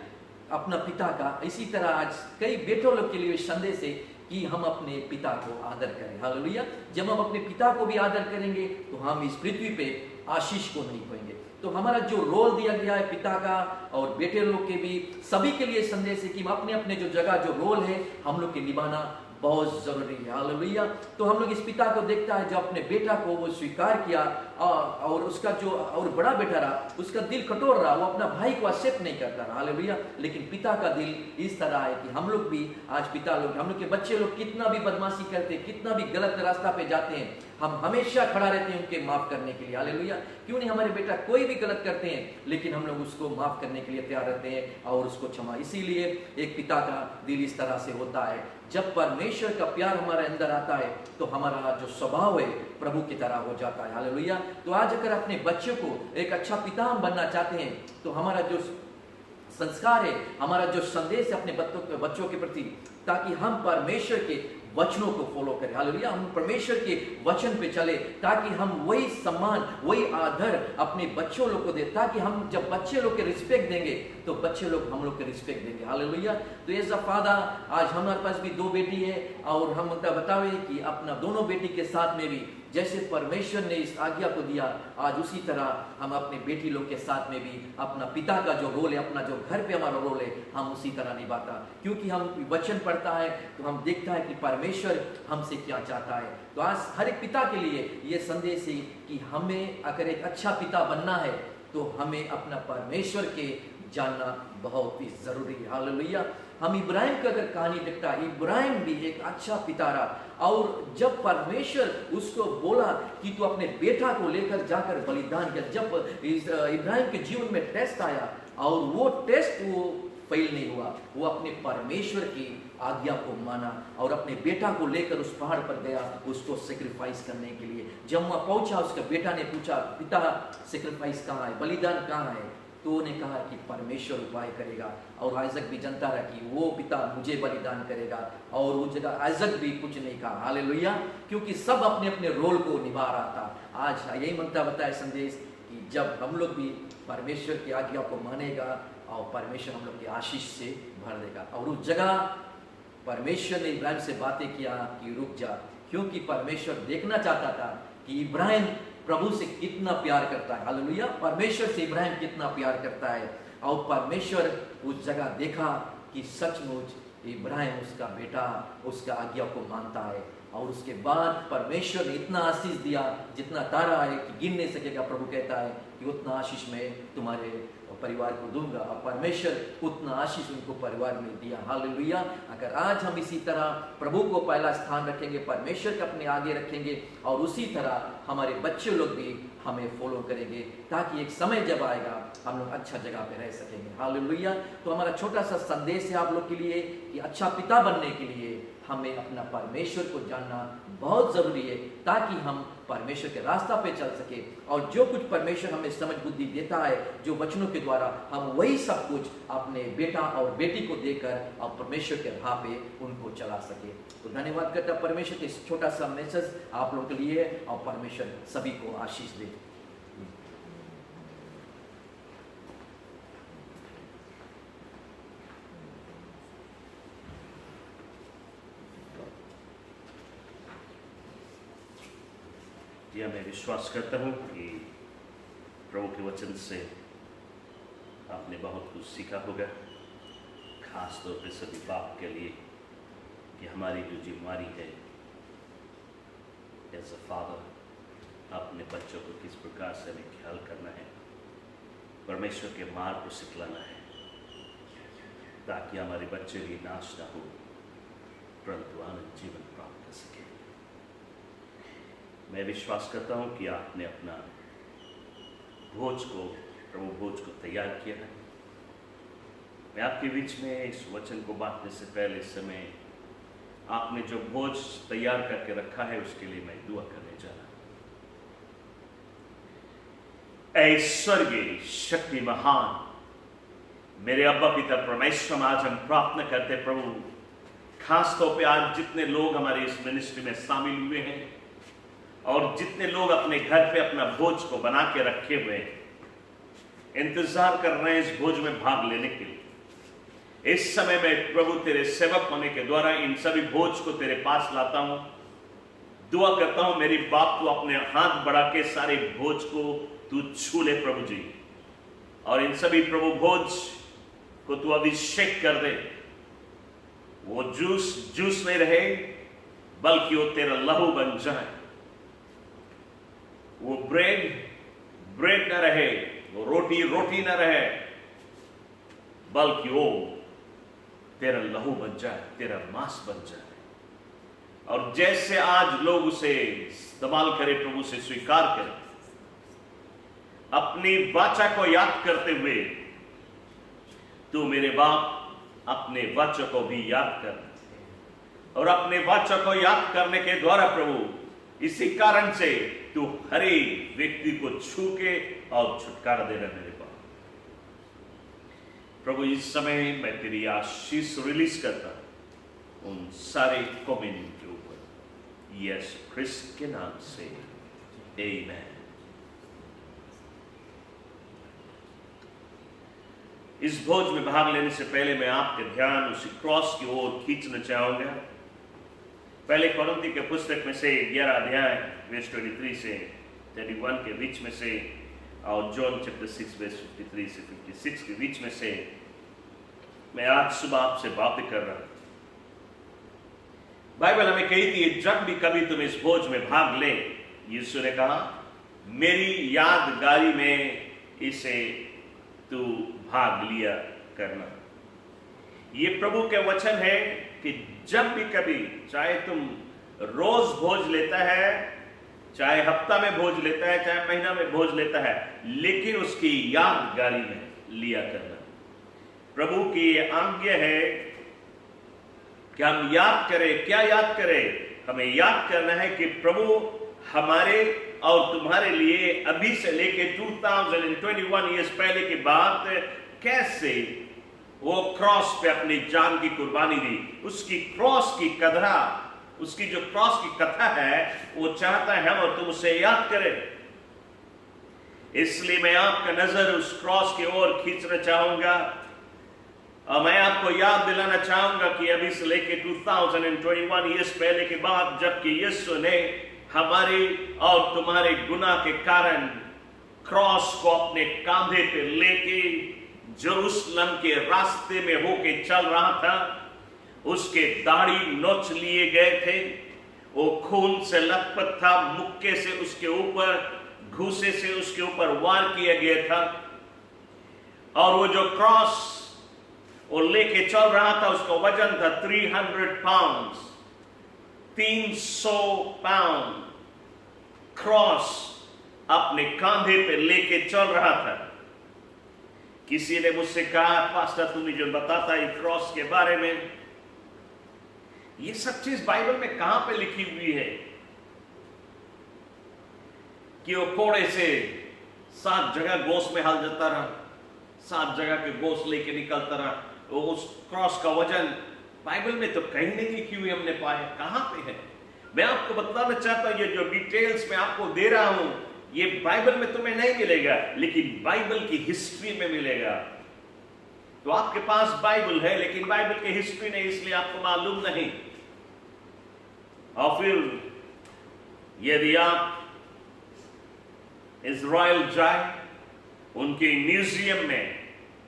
अपना पिता का। इसी तरह आज कई बेटों लोग के लिए संदेश है कि हम अपने पिता को आदर करें। हालेलुया। जब हम अपने पिता को भी आदर करेंगे तो हम इस पृथ्वी पे आशीष को नहीं पाएंगे। तो हमारा जो रोल दिया गया है पिता का और बेटे लोग के भी, सभी के लिए संदेश है कि अपने अपने जो जगह जो रोल है हम लोग के निभाना बहुत जरूरी है। हालेलुया। तो हम लोग इस पिता को देखता है जो अपने बेटा को वो स्वीकार किया और उसका जो और बड़ा बेटा रहा उसका दिल कठोर रहा, वो अपना भाई को एक्सेप्ट नहीं करता रहा। हालेलुया। लेकिन पिता का दिल इस तरह है कि हम लोग भी आज पिता लोग, हम लोग के बच्चे लोग कितना भी बदमाशी करते, कितना भी गलत रास्ता पे जाते हैं, हम हमेशा खड़ा रहते हैं उनके माफ करने के लिए। हालेलुया। क्यों नहीं? हमारे बेटा कोई भी गलत करते हैं लेकिन हम लोग उसको माफ करने के लिए तैयार रहते हैं और उसको क्षमा। इसीलिए एक पिता का दिल इस तरह से होता है। जब परमेश्वर का प्यार हमारे अंदर आता है तो हमारा जो स्वभाव है प्रभु की तरह हो जाता है। हालेलुया। तो आज अगर अपने बच्चों को एक अच्छा पिता हम बनना चाहते हैं तो हमारा जो संस्कार है, हमारा जो संदेश है अपने बच्चों के प्रति, ताकि हम परमेश्वर के वचनों को फॉलो करें। हालेलुया, हम परमेश्वर के वचन पे चले ताकि हम वही सम्मान, वही आदर अपने बच्चों लोग को दे, ताकि हम जब बच्चे लोग के रिस्पेक्ट देंगे तो बच्चे लोग हम लोग के रिस्पेक्ट देंगे। हालेलुया। तो एज अ फादर, आज हमारे पास भी 2 बेटी है और हम उनका बतावे कि अपना दोनों बेटी के साथ में भी जैसे परमेश्वर ने इस आज्ञा को दिया, आज उसी तरह हम अपने बेटी लोग के साथ में भी अपना पिता का जो रोल है, अपना जो घर पे हमारा रोल है, हम उसी तरह निभाता। क्योंकि हम वचन पढ़ता है तो हम देखता है कि परमेश्वर हमसे क्या चाहता है। तो आज हर एक पिता के लिए ये संदेश है कि हमें अगर एक अच्छा पिता बनना है तो हमें अपना परमेश्वर के जानना बहुत ही जरूरी है। हालेलुया। हम इब्राहिम की अगर कहानी देखता है, इब्राहिम भी एक अच्छा पिता रहा और जब परमेश्वर उसको बोला कि तू अपने बेटा को लेकर जाकर बलिदान कर, जब इब्राहिम के जीवन में टेस्ट आया और वो टेस्ट वो फेल नहीं हुआ, वो अपने परमेश्वर की आज्ञा को माना और अपने बेटा को लेकर उस पहाड़ पर गया उसको सेक्रीफाइस करने के लिए। जब वहां पहुंचा उसके बेटा ने पूछा, पिता सेक्रीफाइस कहाँ है, बलिदान कहाँ है? तो उन्हें कहा कि परमेश्वर उपाय करेगा। और आइजक भी जानता रहा कि वो पिता मुझे बलिदान करेगा और उस जगह आइजक भी कुछ नहीं कहा। हालेलुया। क्योंकि सब अपने अपने रोल को निभा रहा था। आज यही मनता बताया संदेश कि जब हम लोग भी परमेश्वर की आज्ञा को मानेगा और परमेश्वर हम लोग की आशीष से भर देगा। और उस जगह परमेश्वर ने इब्राहिम से बातें किया कि रुक जा, क्योंकि परमेश्वर देखना चाहता था कि इब्राहिम प्रभु से कितना प्यार करता है। हालेलुया। परमेश्वर से इब्राहिम कितना प्यार करता है। और परमेश्वर उस जगह देखा कि सचमुच इब्राहिम उसका बेटा उसका आज्ञा को मानता है। और उसके बाद परमेश्वर ने इतना आशीष दिया जितना तारा है कि गिन नहीं सकेगा। प्रभु कहता है कि उतना आशीष मैं तुम्हारे परिवार को दूंगा, और परमेश्वर उतना आशीष उनको परिवार में दिया। हालेलुया। अगर आज हम इसी तरह प्रभु को पहला स्थान रखेंगे, परमेश्वर के अपने आगे रखेंगे और उसी तरह हमारे बच्चे लोग भी हमें फॉलो करेंगे, ताकि एक समय जब आएगा हम लोग अच्छा जगह पे रह सकेंगे। हालेलुया। तो हमारा छोटा सा संदेश है आप लोग के लिए कि अच्छा पिता बनने के लिए हमें अपना परमेश्वर को जानना बहुत जरूरी है, ताकि हम परमेश्वर के रास्ता पे चल सके। और जो कुछ परमेश्वर हमें समझ बुद्धि देता है, जो वचनों के द्वारा, हम वही सब कुछ अपने बेटा और बेटी को देकर और परमेश्वर के राह पे उनको चला सके। तो धन्यवाद करता परमेश्वर के इस छोटा सा मैसेज आप लोगों के लिए, और परमेश्वर सभी को आशीष दे। यह मैं विश्वास करता हूँ कि प्रभु के वचन से आपने बहुत कुछ सीखा होगा, खास तौर पे सभी बाप के लिए कि हमारी जो जिम्मेवारी है एज अ फादर अपने बच्चों को किस प्रकार से हमें ख्याल करना है, परमेश्वर के मार्ग को सिखलाना है, ताकि हमारे बच्चे भी नाश ना हो परंतु आनंद जीवन प्राप्त कर सके। मैं विश्वास करता हूँ कि आपने अपना भोज को, प्रभु भोज को तैयार किया है। मैं आपके बीच में इस वचन को बांटने से पहले इस समय आपने जो भोज तैयार करके रखा है उसके लिए मैं दुआ करने जा रहा हूँ। ऐ स्वर्गीय शक्ति महान मेरे अब्बा पिता परमेश्वर, आज हम प्रार्थना करते प्रभु, खास तौर पे आज जितने लोग हमारे इस मिनिस्ट्री में शामिल हुए हैं और जितने लोग अपने घर पे अपना भोज को बना के रखे हुए हैं, इंतजार कर रहे हैं इस भोज में भाग लेने के लिए, इस समय में प्रभु तेरे सेवक होने के द्वारा इन सभी भोज को तेरे पास लाता हूं। दुआ करता हूं मेरी बाप तू अपने हाथ बढ़ा के सारे भोज को तू छू ले प्रभु जी, और इन सभी प्रभु भोज को तू अभिषेक कर दे। वो जूस नहीं रहे बल्कि वो तेरा लहू बन जाए। वो ब्रेड न रहे, वो रोटी न रहे, बल्कि वो तेरा लहू बन जाए, तेरा मांस बन जाए। और जैसे आज लोग उसे इस्तेमाल करें, प्रभु से स्वीकार करें, अपनी वाचा को याद करते हुए तू मेरे बाप अपने वाचा को भी याद कर, और अपने वाचा को याद करने के द्वारा प्रभु इसी कारण से तू हर एक व्यक्ति को छू के और छुटकारा दे रहे मेरे बाप। प्रभु इस समय मैं तेरी आशीष रिलीज करता उन सारे कॉमेंट जो यीशु ख्रिस्त के नाम से आमीन। इस भोज में भाग लेने से पहले मैं आपके ध्यान उसी क्रॉस की ओर खींचना चाहूंगा। पहले कोरिन्थी के पुस्तक में से 11 अध्याय वर्स 23 से 31 के बीच में से और जॉन चैप्टर 6 वर्स 53 से 56 के बीच में से मैं आज सुबह आपसे बातें कर रहा हूं। बाइबल हमें कहती है जब भी कभी तुम इस भोज में भाग ले, यीशु ने कहा मेरी यादगारी में इसे तू भाग लिया करना। ये प्रभु के वचन है कि जब भी कभी, चाहे तुम रोज भोज लेता है, चाहे हफ्ता में भोज लेता है, चाहे महीना में भोज लेता है, लेकिन उसकी यादगारी में लिया करना। प्रभु की ये आज्ञा है कि हम याद करें। क्या याद करें? हमें याद करना है कि प्रभु हमारे और तुम्हारे लिए अभी से लेके 2021 ईयर्स पहले की बात कैसे वो क्रॉस पे अपनी जान की कुर्बानी दी। उसकी क्रॉस की कदरा, उसकी जो क्रॉस की कथा है, वो चाहता है हम और तुम उसे याद करें। इसलिए मैं आपका नजर उस क्रॉस की ओर खींचना चाहूंगा और मैं आपको याद दिलाना चाहूंगा कि अभी से लेके 2021 ईयर्स पहले की बात, जबकि यीशु ने हमारे और तुम्हारे गुनाह के कारण क्रॉस को अपने कांधे पे लेके जेरूसलम के रास्ते में होके चल रहा था। उसके दाढ़ी नोच लिए गए थे, वो खून से लथपथ था, मुक्के से उसके ऊपर, घूसे से उसके ऊपर वार किया गया था। और वो जो क्रॉस वो लेके चल रहा था, उसका वजन था 300 पाउंड, 300 पाउंड क्रॉस अपने कांधे पे लेके चल रहा था। किसी ने मुझसे कहा पास्टर तुम्हें जो बताता है क्रॉस के बारे में, ये सब चीज बाइबल में कहां पे लिखी हुई है कि वो कोड़े से 7 जगह गोश्त में हल जाता रहा, 7 जगह के गोश्त लेके निकलता रहा। वो उस क्रॉस का वजन बाइबल में तो कहीं नहीं लिखी हुई हमने पाया, कहां पे है? मैं आपको बताना चाहता हूं, ये जो डिटेल्स मैं आपको दे रहा हूं, ये बाइबल में तुम्हें नहीं मिलेगा, लेकिन बाइबल की हिस्ट्री में मिलेगा। तो आपके पास बाइबल है, लेकिन बाइबल की हिस्ट्री नहीं, इसलिए आपको मालूम नहीं। और फिर यदि आप इजराइल जाए, उनके म्यूजियम में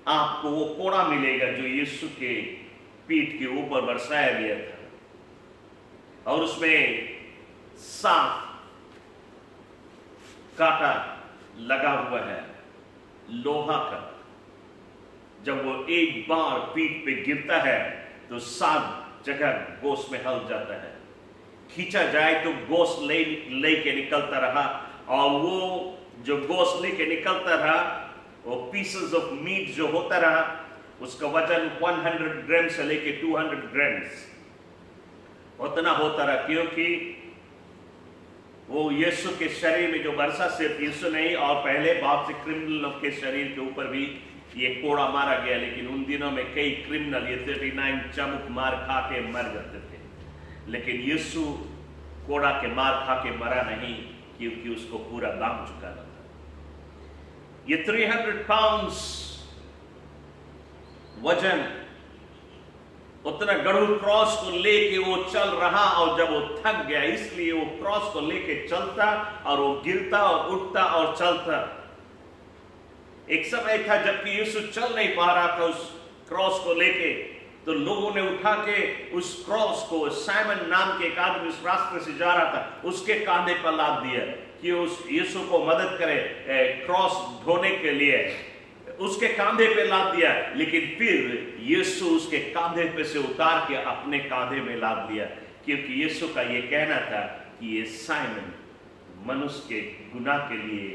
आपको वो कोड़ा मिलेगा जो यीशु के पीठ के ऊपर बरसाया गया था, और उसमें साफ कांटा लगा हुआ है लोहा का। जब वो एक बार पीठ पे गिरता है तो 7 जगह गोश्त में हल जाता है। खींचा जाए तो गोश्त ले के निकलता रहा, और वो जो गोश्त लेके निकलता रहा, वो पीसेस ऑफ मीट जो होता रहा, उसका वजन 100 ग्राम से लेके 200 ग्राम उतना होता रहा। क्योंकि वो यीशु के शरीर में जो बरसा, सिर्फ यीशु नहीं और पहले बहुत से क्रिमिनलों के शरीर के ऊपर भी ये कोड़ा मारा गया। लेकिन उन दिनों में कई क्रिमिनल ये 39 चाबुक मार खा के मर जाते थे, लेकिन यीशु कोड़ा के मार खा के मरा नहीं, क्योंकि उसको पूरा दाम चुकाना था। ये 300 पाउंड वजन, उतना गढ़ू क्रॉस को लेके वो चल रहा, और जब वो थक गया इसलिए वो क्रॉस को लेके चलता, और वो गिरता और उठता और चलता। एक समय था जबकि यीशु चल नहीं पा रहा था उस क्रॉस को लेके, तो लोगों ने उठा के उस क्रॉस को, साइमन नाम के एक आदमी उस रास्ते से जा रहा था, उसके कांधे पर लाद दिया कि उस यीशु को मदद करे क्रॉस ढोने के लिए। उसके कांधे पे लाद दिया, लेकिन फिर यीशु उसके कांधे पे से उतार के अपने कांधे में लाद दिया, क्योंकि यीशु का ये कहना था कि ये साइमन मनुष्य के गुनाह के लिए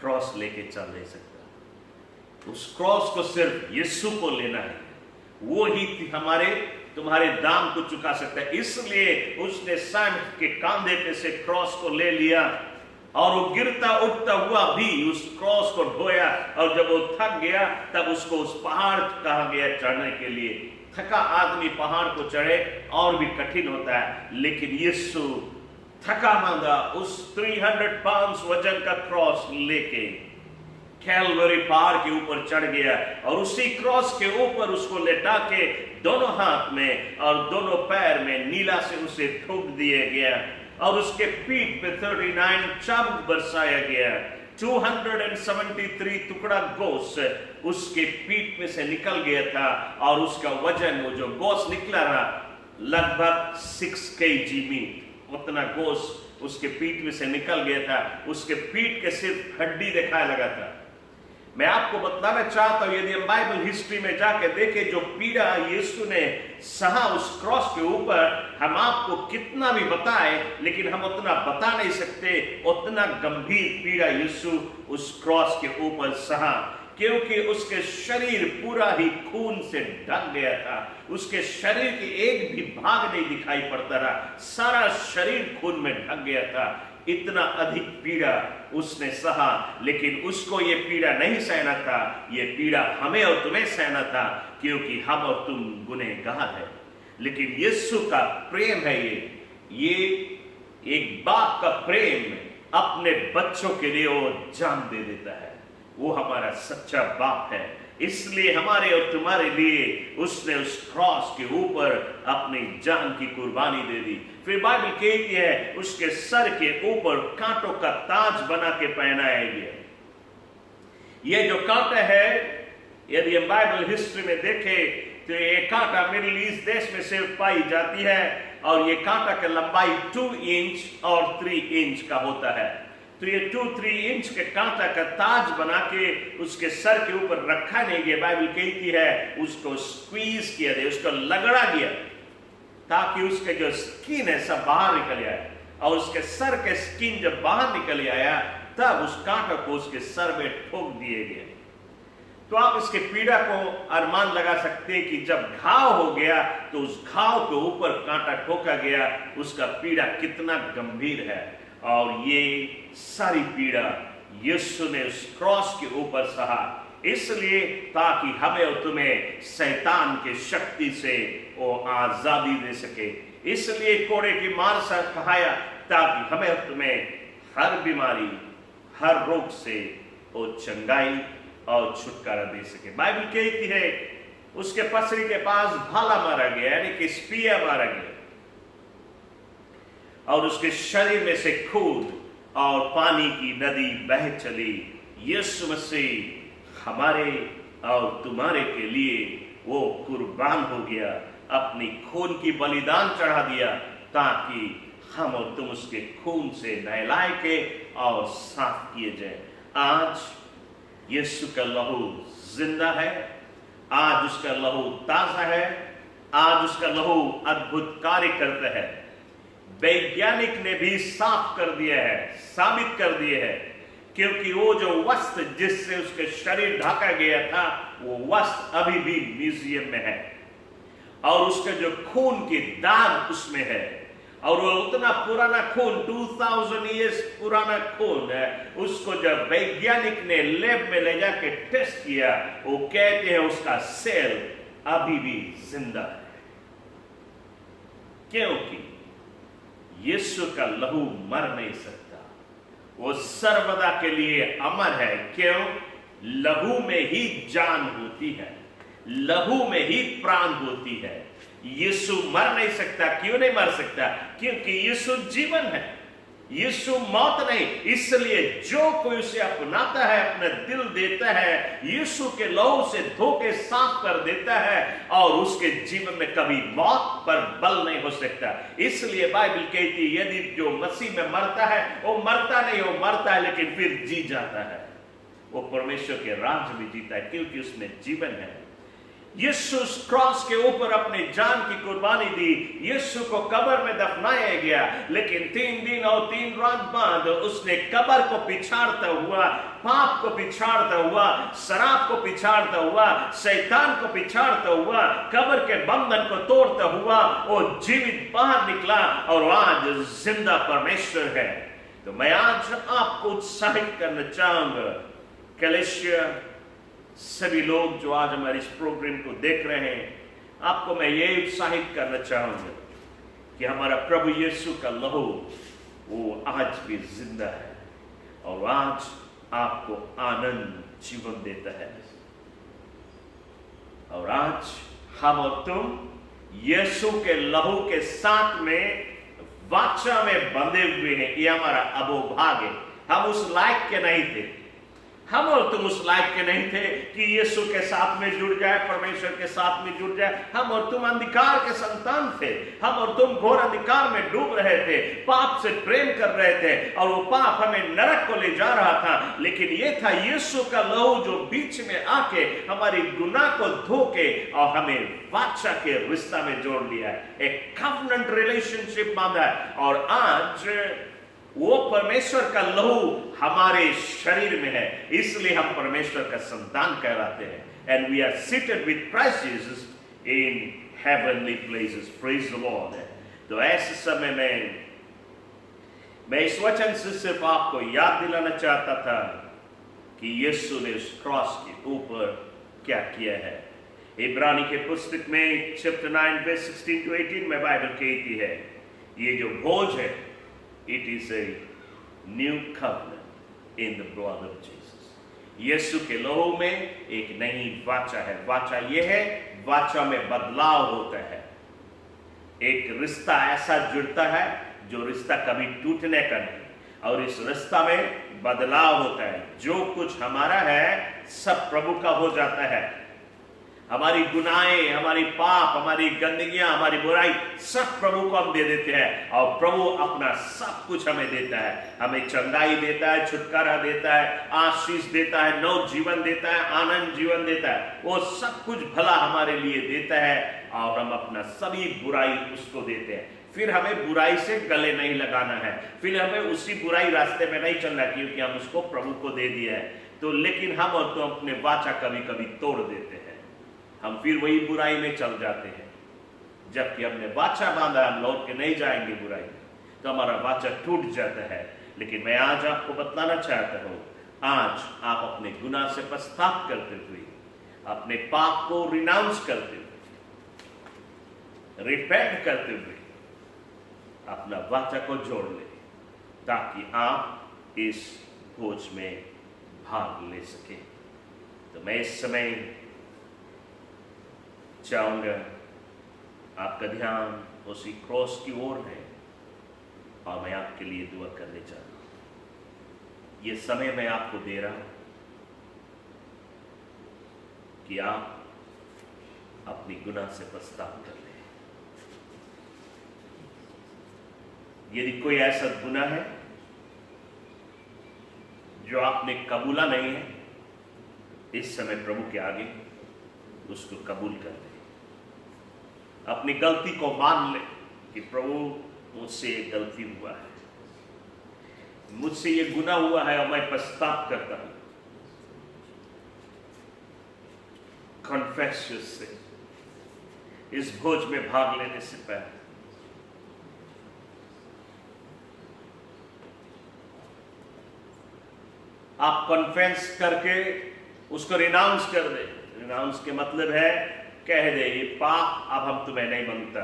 क्रॉस लेके चल नहीं सकता। उस क्रॉस को सिर्फ यीशु को लेना है, वो ही हमारे तुम्हारे दाम को चुका सकता है। इसलिए उसने साइमन के कांधे पे से क्रॉस को ले लिया, और वो गिरता उठता हुआ भी उस क्रॉस को ढोया, और जब वो थक गया तब उसको उस पहाड़ कहा गया चढ़ने के लिए। थका आदमी पहाड़ को चढ़े और भी कठिन होता है, लेकिन यीशु थका मांदा उस 300 पाउंड वजन का क्रॉस लेके कैलवरी पहाड़ के ऊपर चढ़ गया और उसी क्रॉस के ऊपर उसको लेटा के दोनों हाथ में और दोनों पैर में नीला से उसे ठोक दिया गया और उसके पीठ पे 39 चाबुक बरसाया गया। 273 टुकड़ा गोश्त उसके पीठ में से निकल गया था और उसका वजन, वो जो गोश्त निकला रहा, लगभग 6 kg मीट, उतना गोश्त उसके पीठ में से निकल गया था। उसके पीठ के सिर्फ हड्डी दिखाई लगा था। मैं आपको बताना चाहता हूं, यदि हम बाइबल हिस्ट्री में जाके देखें जो पीड़ा यीशु ने सहा उस क्रॉस के ऊपर, हम आपको कितना भी बताए लेकिन हम उतना बता नहीं सकते उतना गंभीर पीड़ा यीशु उस क्रॉस के ऊपर सहा, क्योंकि उसके शरीर पूरा ही खून से ढक गया था। उसके शरीर की एक भी भाग नहीं दिखाई पड़ता रहा, सारा शरीर खून में ढक गया था। इतना अधिक पीड़ा उसने सहा, लेकिन उसको ये पीड़ा नहीं सहना था, ये पीड़ा हमें और तुम्हें सहना था, क्योंकि हम और तुम गुनहगार हैं। लेकिन यीशु का प्रेम है ये एक बाप का प्रेम अपने बच्चों के लिए वो जान दे देता है। वो हमारा सच्चा बाप है, इसलिए हमारे और तुम्हारे लिए उसने उस क्रॉस के ऊपर अपनी जान की कुर्बानी दे दी। फिर बाइबल कहती है उसके सर के ऊपर कांटों का ताज बना के पहनाया गया। ये जो कांटा है, यदि हम बाइबल हिस्ट्री में देखें तो ये कांटा मिडिल ईस्ट देश में सिर्फ पाई जाती है और ये कांटा की लंबाई 2 इंच और 3 इंच का होता है। तो ये 2-3 इंच के कांटा का ताज बना के उसके सर के ऊपर रखा नहीं गया। बाइबल कहती है उसको स्क्वीज किया गया, उसको लगड़ा गया, ताकि उसके जो स्किन है सब बाहर निकल आया। और उसके सर के स्किन जब बाहर निकल आया तब उस कांटा को उसके सर में ठोक दिए गए। तो आप इसके पीड़ा को अनुमान लगा सकते हैं कि जब घाव हो गया तो उस घाव के ऊपर कांटा ठोका गया, उसका पीड़ा कितना गंभीर है। और ये सारी पीड़ा यीशु ने उस क्रॉस के ऊपर सहा, इसलिए ताकि हमें और तुम्हें शैतान के शक्ति से वो आजादी दे सके। इसलिए कोड़े की मार से कहाया, ताकि हमें और तुम्हें हर बीमारी, हर रोग से वो चंगाई और छुटकारा दे सके। बाइबल कहती है उसके पसरी के पास भाला मारा गया, यानी कि स्पीयर मारा गया, और उसके शरीर में से खून और पानी की नदी बह चली। यीशु मसीह हमारे और तुम्हारे के लिए वो कुर्बान हो गया, अपनी खून की बलिदान चढ़ा दिया, ताकि हम और तुम उसके खून से नहलाए के और साफ किए जाए। आज यीशु का लहू जिंदा है, आज उसका लहू ताजा है, आज उसका लहू अद्भुत कार्य करता है। वैज्ञानिक ने भी साफ कर दिया है, साबित कर दिया है, क्योंकि वो जो वस्त्र जिससे उसके शरीर ढका गया था वो वस्त्र अभी भी म्यूजियम में है, और उसका जो खून की दाग उसमें है, और वो उतना पुराना खून 2000 ईयर्स पुराना खून है। उसको जब वैज्ञानिक ने लैब में ले जाके टेस्ट किया, वो कहते हैं उसका सेल अभी भी जिंदा है, क्योंकि यीशु का लहू मर नहीं सकता, वो सर्वदा के लिए अमर है। क्यों? लहू में ही जान होती है, लहू में ही प्राण होती है। यीशु मर नहीं सकता। क्यों नहीं मर सकता? क्योंकि यीशु जीवन है, यीशु मौत नहीं। इसलिए जो कोई उसे अपनाता है, अपना दिल देता है, यीशु के लहू से धो के साफ कर देता है, और उसके जीवन में कभी मौत पर बल नहीं हो सकता। इसलिए बाइबल कहती है यदि जो मसीह में मरता है वो मरता नहीं, वो मरता है लेकिन फिर जी जाता है, वो परमेश्वर के राज्य में जीता है, क्योंकि उसमें जीवन है। यीशु क्रॉस के ऊपर अपनी जान की कुर्बानी दी, यीशु को कब्र में दफनाया गया, लेकिन 3 दिन और 3 रात बाद उसने कब्र को पिछाड़ता हुआ, पाप को पिछाड़ता हुआ, शराब को पिछाड़ता हुआ, शैतान को पिछाड़ता हुआ, कब्र के बंधन को तोड़ता हुआ वो जीवित बाहर निकला, और आज जिंदा परमेश्वर है। तो मैं आज आपको उत्साहित करना चाहूंगा, कलीसिया, सभी लोग जो आज हमारे इस प्रोग्राम को देख रहे हैं, आपको मैं ये उत्साहित करना चाहूंगा कि हमारा प्रभु यीशु का लहू वो आज भी जिंदा है और आज आपको आनंद जीवन देता है। और आज हम और तुम यीशु के लहू के साथ में वाचा में बंधे हुए हैं। ये हमारा अबोभाग है। हम उस लायक के नहीं थे, हम और तुम उस लायक के नहीं थे कि यीशु के साथ में जुड़ जाए, परमेश्वर के साथ में जुड़ जाए। हम और तुम अंधकार के संतान थे, हम और तुम घोर अंधकार में डूब रहे थे, पाप से प्रेम कर रहे थे और वो पाप हमें नरक को ले जा रहा था। लेकिन ये था यीशु का लहू जो बीच में आके हमारी गुनाह को धो के और हमें वाचा के रिश्ता में जोड़ लिया है, एक कवनेंट रिलेशनशिप बांधा है। और आज वो परमेश्वर का लहू हमारे शरीर में है, इसलिए हम परमेश्वर का संतान कहलाते हैं। And we are seated with Christ Jesus in heavenly places. Praise the Lord. तो ऐसे समय में मैं इस वचन से सिर्फ आपको याद दिलाना चाहता था कि यीशु ने उस क्रॉस के ऊपर क्या किया है। इब्रानी के पुस्तक में चैप्टर 9 verse 16 to 18 में बाइबल कहती है, ये जो भोज है, it is a new covenant in the blood of Jesus। यीशु के लहू में एक नई वाचा है। वाचा ये है, वाचा में बदलाव होता है। एक रिश्ता ऐसा जुड़ता है जो रिश्ता कभी टूटने का नहीं, और इस रिश्ता में बदलाव होता है। जो कुछ हमारा है सब प्रभु का हो जाता है। हमारी गुनाहें, हमारी पाप, हमारी गंदगियां, हमारी बुराई सब प्रभु को हम दे देते हैं और प्रभु अपना सब कुछ हमें देता है। हमें चंगाई देता है, छुटकारा देता है, आशीष देता है, नव जीवन देता है, आनंद जीवन देता है। वो सब कुछ भला हमारे लिए देता है और हम अपना सभी बुराई उसको देते हैं। फिर हमें बुराई से गले नहीं लगाना है, फिर हमें उसी बुराई रास्ते में नहीं चलना, क्योंकि हम उसको प्रभु को दे दिया है। तो लेकिन हम और तो अपने वाचा कभी कभी तोड़ देते हैं, हम फिर वही बुराई में चल जाते हैं। जबकि हमने वाचा बांधा, हम लौट के नहीं जाएंगे बुराई में, तो हमारा वाचा टूट जाता है। लेकिन मैं आज आपको बतलाना चाहता हूं, आज आप अपने गुनाह से पश्चाताप करते हुए, अपने पाप को रिनाउंस करते हुए, रिपेंट करते हुए अपना वाचा को जोड़ ले, ताकि आप इस भोज में भाग ले सके। तो मैं इस समय चाहूंगा आपका ध्यान उसी क्रॉस की ओर है और मैं आपके लिए दुआ करने चाहता हूं। ये समय मैं आपको दे रहा हूं कि आप अपनी गुनाह से पश्चाताप कर लें। यदि कोई ऐसा गुनाह है जो आपने कबूला नहीं है, इस समय प्रभु के आगे उसको कबूल कर ले। अपनी गलती को मान ले कि प्रभु मुझसे ये गलती हुआ है, मुझसे ये गुनाह हुआ है और मैं पश्चाताप करता हूं। Confess your sin. इस भोज में भाग लेने से पहले आप कन्फेस करके उसको रिनाउंस कर दे। रिनाउंस के मतलब है कह दे, ये पाप अब हम तुम्हें नहीं मांगता,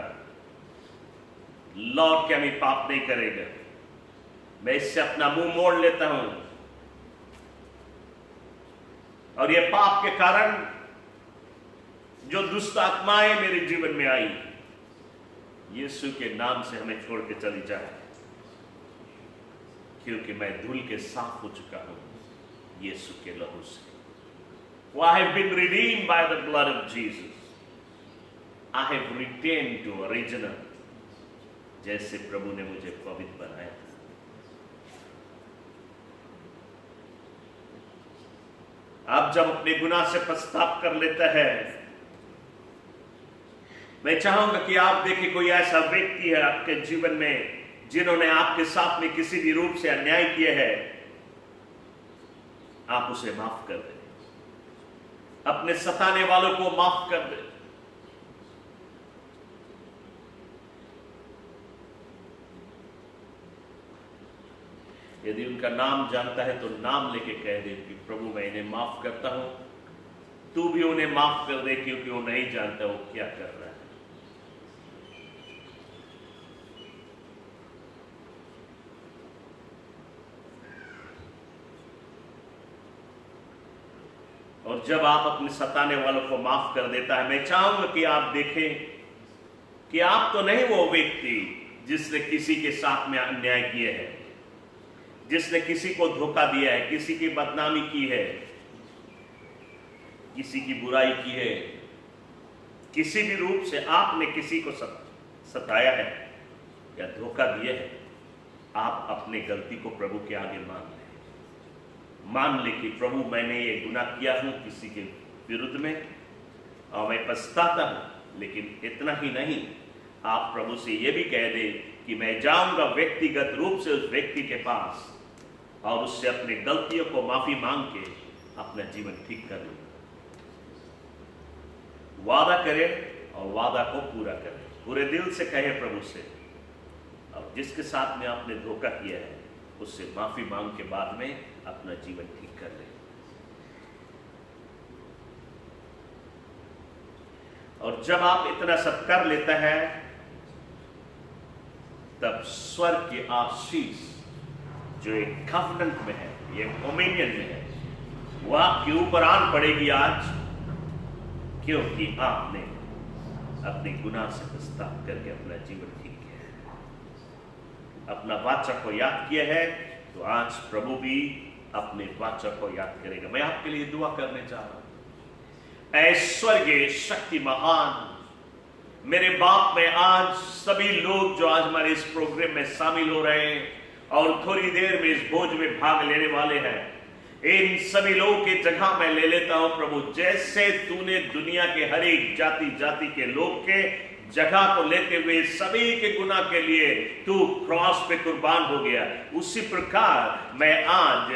लौट के हम ये पाप नहीं करेगा, मैं इससे अपना मुंह मोड़ लेता हूं। और ये पाप के कारण जो दुष्ट आत्माएं मेरे जीवन में आई, यीशु के नाम से हमें छोड़ के चली जाए, क्योंकि मैं धूल के साफ हो चुका हूं यीशु के लहू से। For I have been redeemed by the blood of Jesus. I have returned to original, जैसे प्रभु ने मुझे पवित्र बनाया। आप जब अपने गुनाह से पश्चाताप कर लेता है, मैं चाहूंगा कि आप देखें कोई ऐसा व्यक्ति है आपके जीवन में जिन्होंने आपके साथ में किसी भी रूप से अन्याय किया है, आप उसे माफ कर दें। अपने सताने वालों को माफ कर दें। यदि उनका नाम जानता है तो नाम लेके कह दे कि प्रभु मैं इन्हें माफ करता हूं, तू भी उन्हें माफ कर दे, क्योंकि वो नहीं जानता वो क्या कर रहा है। और जब आप अपने सताने वालों को माफ कर देता है, मैं चाहूंगा कि आप देखें कि आप तो नहीं वो व्यक्ति जिसने किसी के साथ में अन्याय किया है, जिसने किसी को धोखा दिया है, किसी की बदनामी की है, किसी की बुराई की है, किसी भी रूप से आपने किसी को सताया है या धोखा दिया है। आप अपने गलती को प्रभु के आगे मान ले कि प्रभु मैंने ये गुनाह किया हूं किसी के विरुद्ध में और मैं पछताता हूं। लेकिन इतना ही नहीं, आप प्रभु से ये भी कह दे कि मैं जाऊंगा व्यक्तिगत रूप से उस व्यक्ति के पास और उससे अपनी गलतियों को माफी मांग के अपना जीवन ठीक कर लूं। वादा करें और वादा को पूरा करें, पूरे दिल से कहे प्रभु से। अब जिसके साथ में आपने धोखा किया है उससे माफी मांग के बाद में अपना जीवन ठीक कर ले। और जब आप इतना सब कर लेता है तब स्वर्ग की आशीष जो एक कवनेंट में है, ये कम्युनियन में है, वो आपके ऊपर आन पड़ेगी आज, क्योंकि आपने अपने गुनाह से पछतावा करके अपना जीवन ठीक किया है, अपना वाचा को याद किया है। तो आज प्रभु भी अपने वाचा को याद करेगा। मैं आपके लिए दुआ करने जा रहा हूं। ऐश्वर्य शक्ति महान मेरे बाप में आज सभी लोग जो आज हमारे इस प्रोग्राम में शामिल हो रहे हैं और थोड़ी देर में इस भोज में भाग लेने वाले हैं, इन सभी लोगों की जगह मैं ले लेता हूं प्रभु। जैसे तूने दुनिया के हर एक जाति के लोग के जगह को लेते हुए सभी के गुनाह के लिए तू क्रॉस पे कुर्बान हो गया, उसी प्रकार मैं आज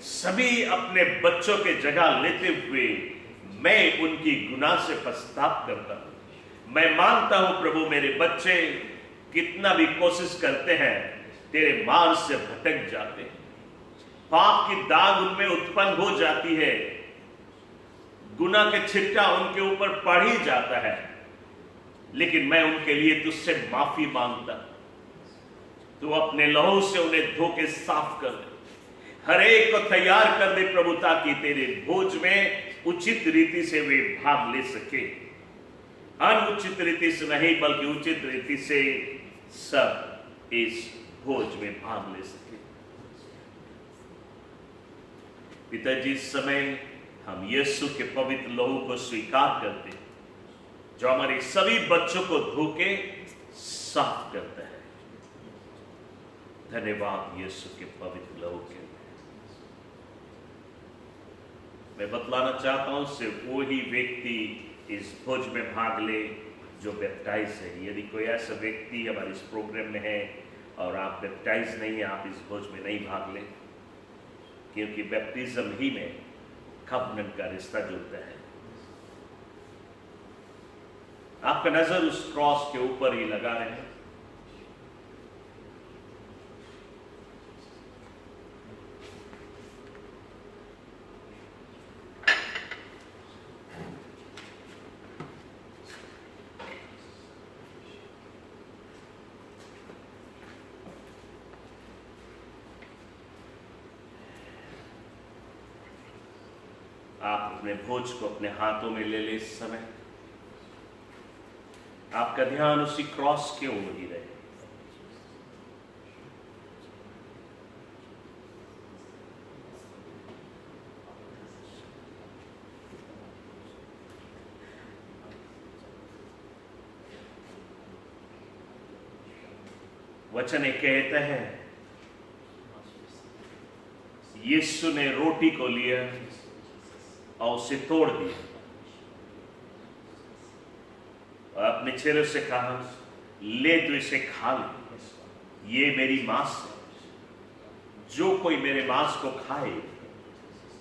सभी अपने बच्चों के जगह लेते हुए मैं उनकी गुनाह से पछतावा करता हूं। मैं मानता हूं प्रभु मेरे बच्चे कितना भी कोशिश करते हैं तेरे मार्ग से भटक जाते हैं, पाप की दाग उनमें उत्पन्न हो जाती है, गुनाह के छिट्टा उनके ऊपर पड़ ही जाता है। लेकिन मैं उनके लिए तुझसे माफी मांगता, तू अपने लहू से उन्हें धो के साफ कर दे, हर एक को तैयार कर दे प्रभु, ताकि तेरे भोज में उचित रीति से वे भाग ले सके। अनुचित रीति से नहीं बल्कि उचित रीति से सब इस भोज में भाग ले सके। पिताजी, इस समय हम यीशु के पवित्र लहू को स्वीकार करते हैं जो हमारे सभी बच्चों को धो के साफ करता है। धन्यवाद यीशु के पवित्र लहू के। मैं बतलाना चाहता हूं सिर्फ वो ही व्यक्ति इस भोज में भाग ले जो बैप्टाइज है। यदि कोई ऐसा व्यक्ति हमारे इस प्रोग्राम में है और आप बैप्टाइज नहीं है, आप इस भोज में नहीं भाग ले, क्योंकि बैप्टिज्म ही में कवनेंट का रिश्ता जुड़ता है। आपका नजर उस क्रॉस के ऊपर ही लगा रहे। आप अपने भोज को अपने हाथों में ले ले। इस समय आपका ध्यान उसी क्रॉस के ओर ही रहे। वचन एक कहता है, यीशु ने रोटी को लिया और उसे तोड़ दिया और अपने चेलों से कहा, ले तो इसे खा ले, ये मेरी मांस है। जो कोई मेरे मांस को खाए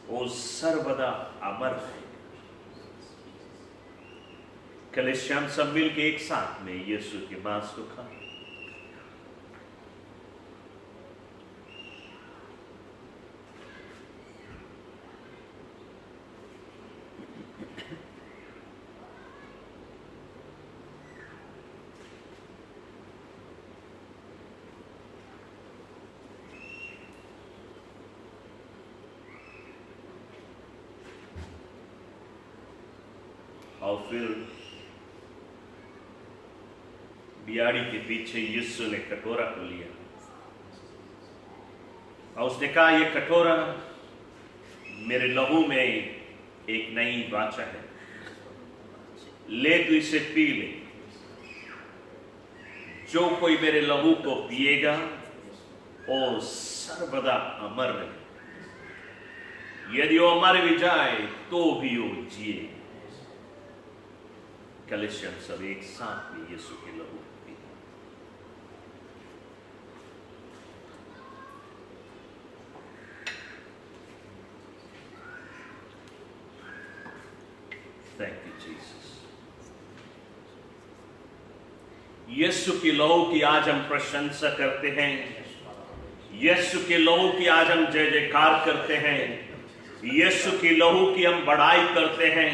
वो सर्वदा अमर है। कलीसिया सब मिल के एक साथ में यीशु के मांस को खाए। और फिर बियाड़ी के पीछे यीशु ने कटोरा को लिया और उसने कहा, ये कटोरा मेरे लहू में एक नई वाचा है, ले तू इसे पी ले। जो कोई मेरे लहू को पिएगा वो सर्वदा अमर रहे, यदि वो मर भी जाए तो भी वो जिए। कलीसियन सब एक साथ में यीशु के लहू पी। Thank you Jesus. यीशु की लहू की आज हम प्रशंसा करते हैं, यीशु के लहू की आज हम जय जयकार करते हैं, यीशु की लहू की हम बड़ाई करते हैं।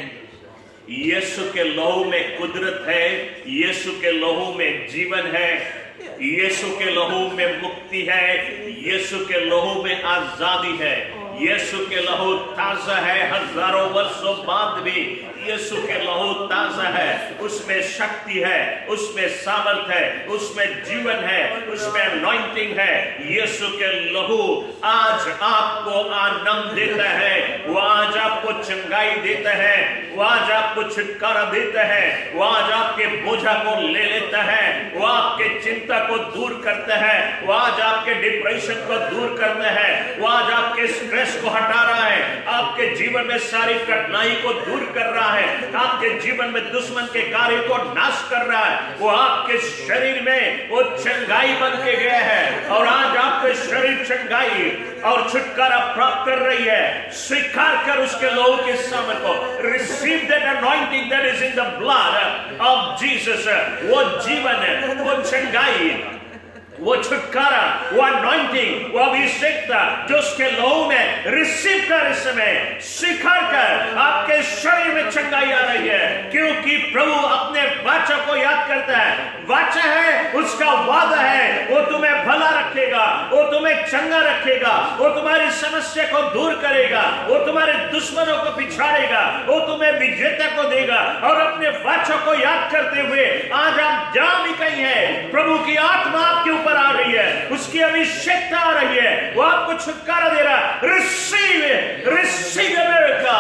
यीशु के लहू में कुदरत है, यीशु के लहू में जीवन है, यीशु के लहू में मुक्ति है, यीशु के लहू में आजादी है, यीशु के लहू ताजा है। हजारों वर्षों बाद भी यीशु के लहू ताजा है, उसमें शक्ति है, उसमें सामर्थ है, उसमें जीवन है, उसमें अनॉइंटिंग है। यीशु के लहू आज आपको आनंद देता है, वो आज आपको चंगाई देता है, वो आज आपको छुटकारा देता है, वो आज आपके बोझा को ले लेता है, वो आपके चिंता को दूर करता है, वो आज आपके डिप्रेशन को दूर करता है, वो आज आपके स्ट्रेस को हटा रहा है, आपके जीवन में सारी कठिनाई को दूर कर रहा है, आपके जीवन में दुश्मन के कार्य को नाश कर रहा है। वो आपके शरीर में वो चंगाई बन के गया है और आज आपके शरीर चंगाई और छुटकारा प्राप्त कर रही है। स्वीकार कर उसके लहू के सामर्थ को। Receive that anointing that is in the blood of Jesus. वो जीवन है, वो चंगाई, वो छुटकारा, वो अनॉइंटिंग, वो अभिषेकता जो उसके लहू में रिसीव कर, इस समय स्वीकार कर, आपके शरीर में चंगाई आ रही है, क्योंकि प्रभु अपने वाचा को याद करता है। वाचा है, उसका वादा है, वो तुम्हें भला रखेगा, वो तुम्हें चंगा रखेगा, वो तुम्हारी समस्या को दूर करेगा, वो तुम्हारे दुश्मनों को पिछाड़ेगा, वो तुम्हें विजेता को देगा। और अपने वाचा को याद करते हुए आज आप जहां भी कहीं है, प्रभु की आत्मा आपके ऊपर आ रही है, उसकी अभिषेकता आ रही है, वो आपको छुटकारा दे रहा है। Receive America,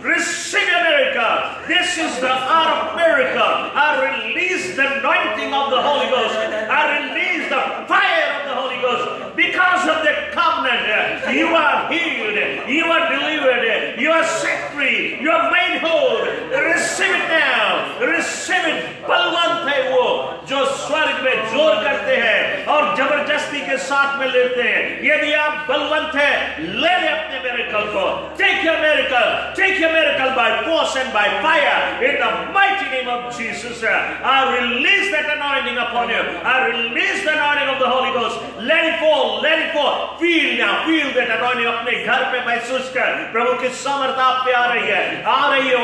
receive America. This is the hour of miracle. I release the anointing of the Holy Ghost. I release the fire of the Holy Ghost. Because of the covenant, you are healed, you are delivered, you are set free, you are made whole. Receive it now. Receive it. Balwant है वो जो स्वर्ग में जोर करते हैं और जबरदस्ती के साथ में लेते हैं। यदि आप बलवंत है, ले ले अपने मिरेकल को। Take your miracle. Take your miracle by force and by fire in the mighty name of Jesus. I release that anointing upon you. I release the anointing of the Holy Ghost. Let it fall. Let it fall. Feel now. Feel that anointing. अपने घर पे महसूस कर। प्रभु की सामर्थ आप पे आ रही है,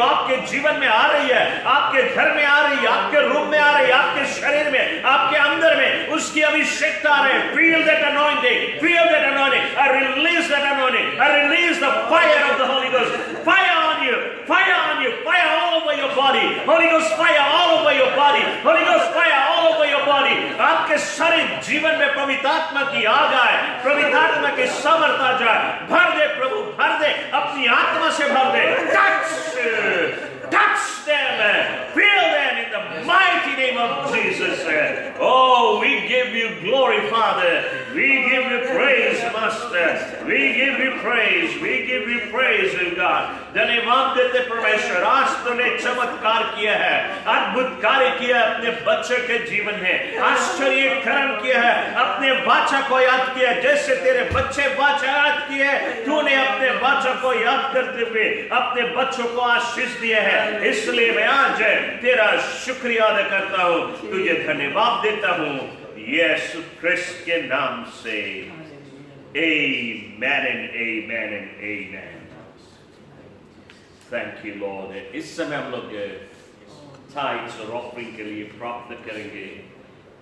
आपके जीवन में आ रही है, आपके घर में आ रही है, आपके रूम में आ रही है, आपके शरीर में, आपके अंदर में उसकी अभिषेकता आ रही है। Feel that anointing. Feel that anointing. I release that anointing. I release the fire of the Holy Ghost. Fire on you. Fire on you. Fire all over your body. Holy Ghost fire all over your body. Holy Ghost fire all over your body. आपके सारे जीवन में पवित्र आत्मा की आग आए, पवित्र आत्मा की सामर्थ आ जाए। भर दे प्रभु, भर दे, अपनी आत्मा से भर दे। Touch them. Feel them in the mighty name of Jesus. Oh, we give you glory, Father. We give you praise, Master. We give you praise. We give you praise, God. धन्यवाद देते परमेश्वर, आज तूने चमत्कार किया है, अद्भुत कार्य किया अपने बच्चे के जीवन में, आश्चर्य कर्म किया है, अपने वाचा को याद किया। जैसे तेरे बच्चे वाचा याद किए, तूने अपने वाचा को याद करते हुए अपने बच्चों को आशीष दिया है। इसलिए मैं आज तेरा शुक्रिया अदा करता हूँ, तुझे धन्यवाद देता हूँ यीशु ख्रिस्त के नाम से। Amen and amen and amen. Thank you, Lord. इस समय हम लोग tithes और offering के लिए प्रार्थना करेंगे।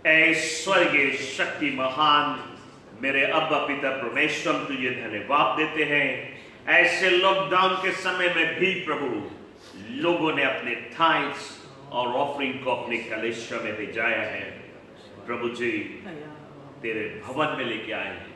ऐ स्वर्गीय शक्ति महान मेरे अब्बा पिता परमेश्वर, तुझे धन्यवाद देते हैं। ऐसे लॉकडाउन के समय में भी प्रभु लोगों ने अपने थाइट्स और ऑफरिंग को अपने कलेशा में भिजाया है। प्रभु जी तेरे भवन में लेके आए हैं।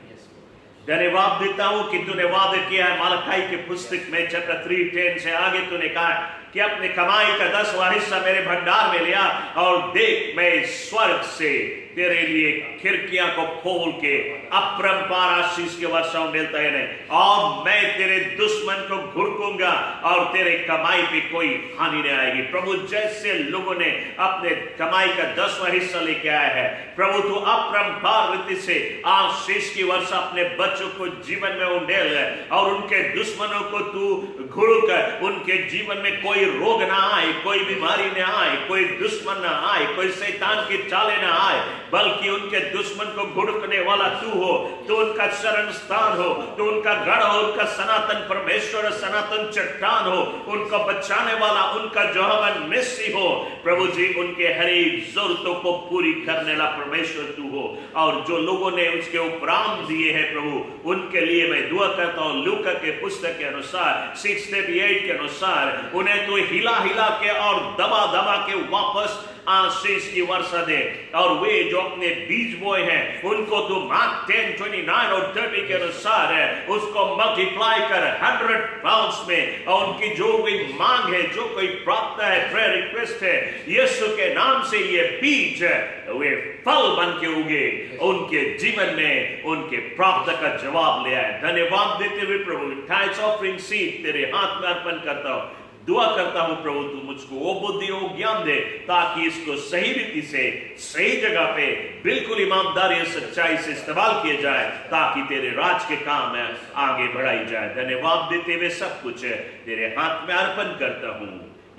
धन्यवाद देता हूं कि तूने वादा किया है मलाकी के पुस्तक में चैप्टर 3:10 से आगे तूने कहा कि अपने कमाई का 10वां हिस्सा मेरे भंडार में लिया और देख मैं स्वर्ग से तेरे लिए खिड़कियां को खोल के अपरंपार आशीष के वर्षाओं मिलता है नहीं, और मैं तेरे दुश्मन को घुड़कूंगा और तेरे कमाई पे कोई हानि नहीं आएगी। प्रभु जैसे लोगों ने अपने कमाई का 10वां हिस्सा लेके आया है, प्रभु तू अपरंपार रीति से आशीष की वर्षा अपने बच्चों को जीवन में उंडेल है और उनके दुश्मनों को तू घुड़क उनके जीवन में कोई रोग ना आए, कोई बीमारी ना आए, कोई दुश्मन ना आए, कोई शैतान की चालें ना आए, बल्कि उनके दुश्मन को घुड़कने वाला तू हो, तो उनका शरण स्थान हो, तो उनका गढ़ हो, उनका सनातन परमेश्वर सनातन चट्टान हो, उनको बचाने वाला उनका जो हवन निस्सी हो। प्रभु जी उनके हर एक जरूरतों को पूरी करने वाला परमेश्वर तू हो, और जो लोगों ने उसके उपराम दिए हैं प्रभु उनके लिए मैं दुआ करता हूं। लूका के पुस्तक के अनुसार 6:38 के अनुसार उन्हें तू हिला हिला के और दबा दबा के वापस आशीष की वर्षा दे, और वे जो अपने बीज बोए हैं उनको तो मार्क 10:29 और 30 के अनुसार है उसको मल्टीप्लाई कर 100 पाउंड्स में, और उनकी जो कोई मांग है, जो कोई प्रार्थना है, प्रेयर रिक्वेस्ट है, यीशु के नाम से ये बीज वे फल बन के उगे, उनके जीवन में उनके प्रार्थना का जवाब ले आए। धन्यवाद देते हुए प्रभु टाइट्स ऑफरिंग सीड तेरे हाथ में अर्पण करता हूं। दुआ करता हूं प्रभु तू मुझको वो बुद्धि वो ज्ञान दे ताकि इसको सही रीति से सही जगह पे बिल्कुल ईमानदारी और सच्चाई से इस्तेमाल किया जाए, ताकि तेरे राज के काम में आगे बढ़ाई जाए। धन्यवाद देते हुए सब कुछ तेरे हाथ में अर्पण करता हूं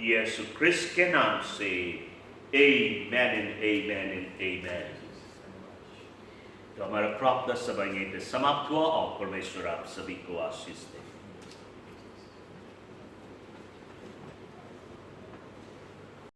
यीशु क्रिस्त के नाम से। Amen and amen and amen। तो हमारा प्रार्थना सभा यहीं पे समाप्त हुआ और परमेश्वर आप सभी को आशीष दे।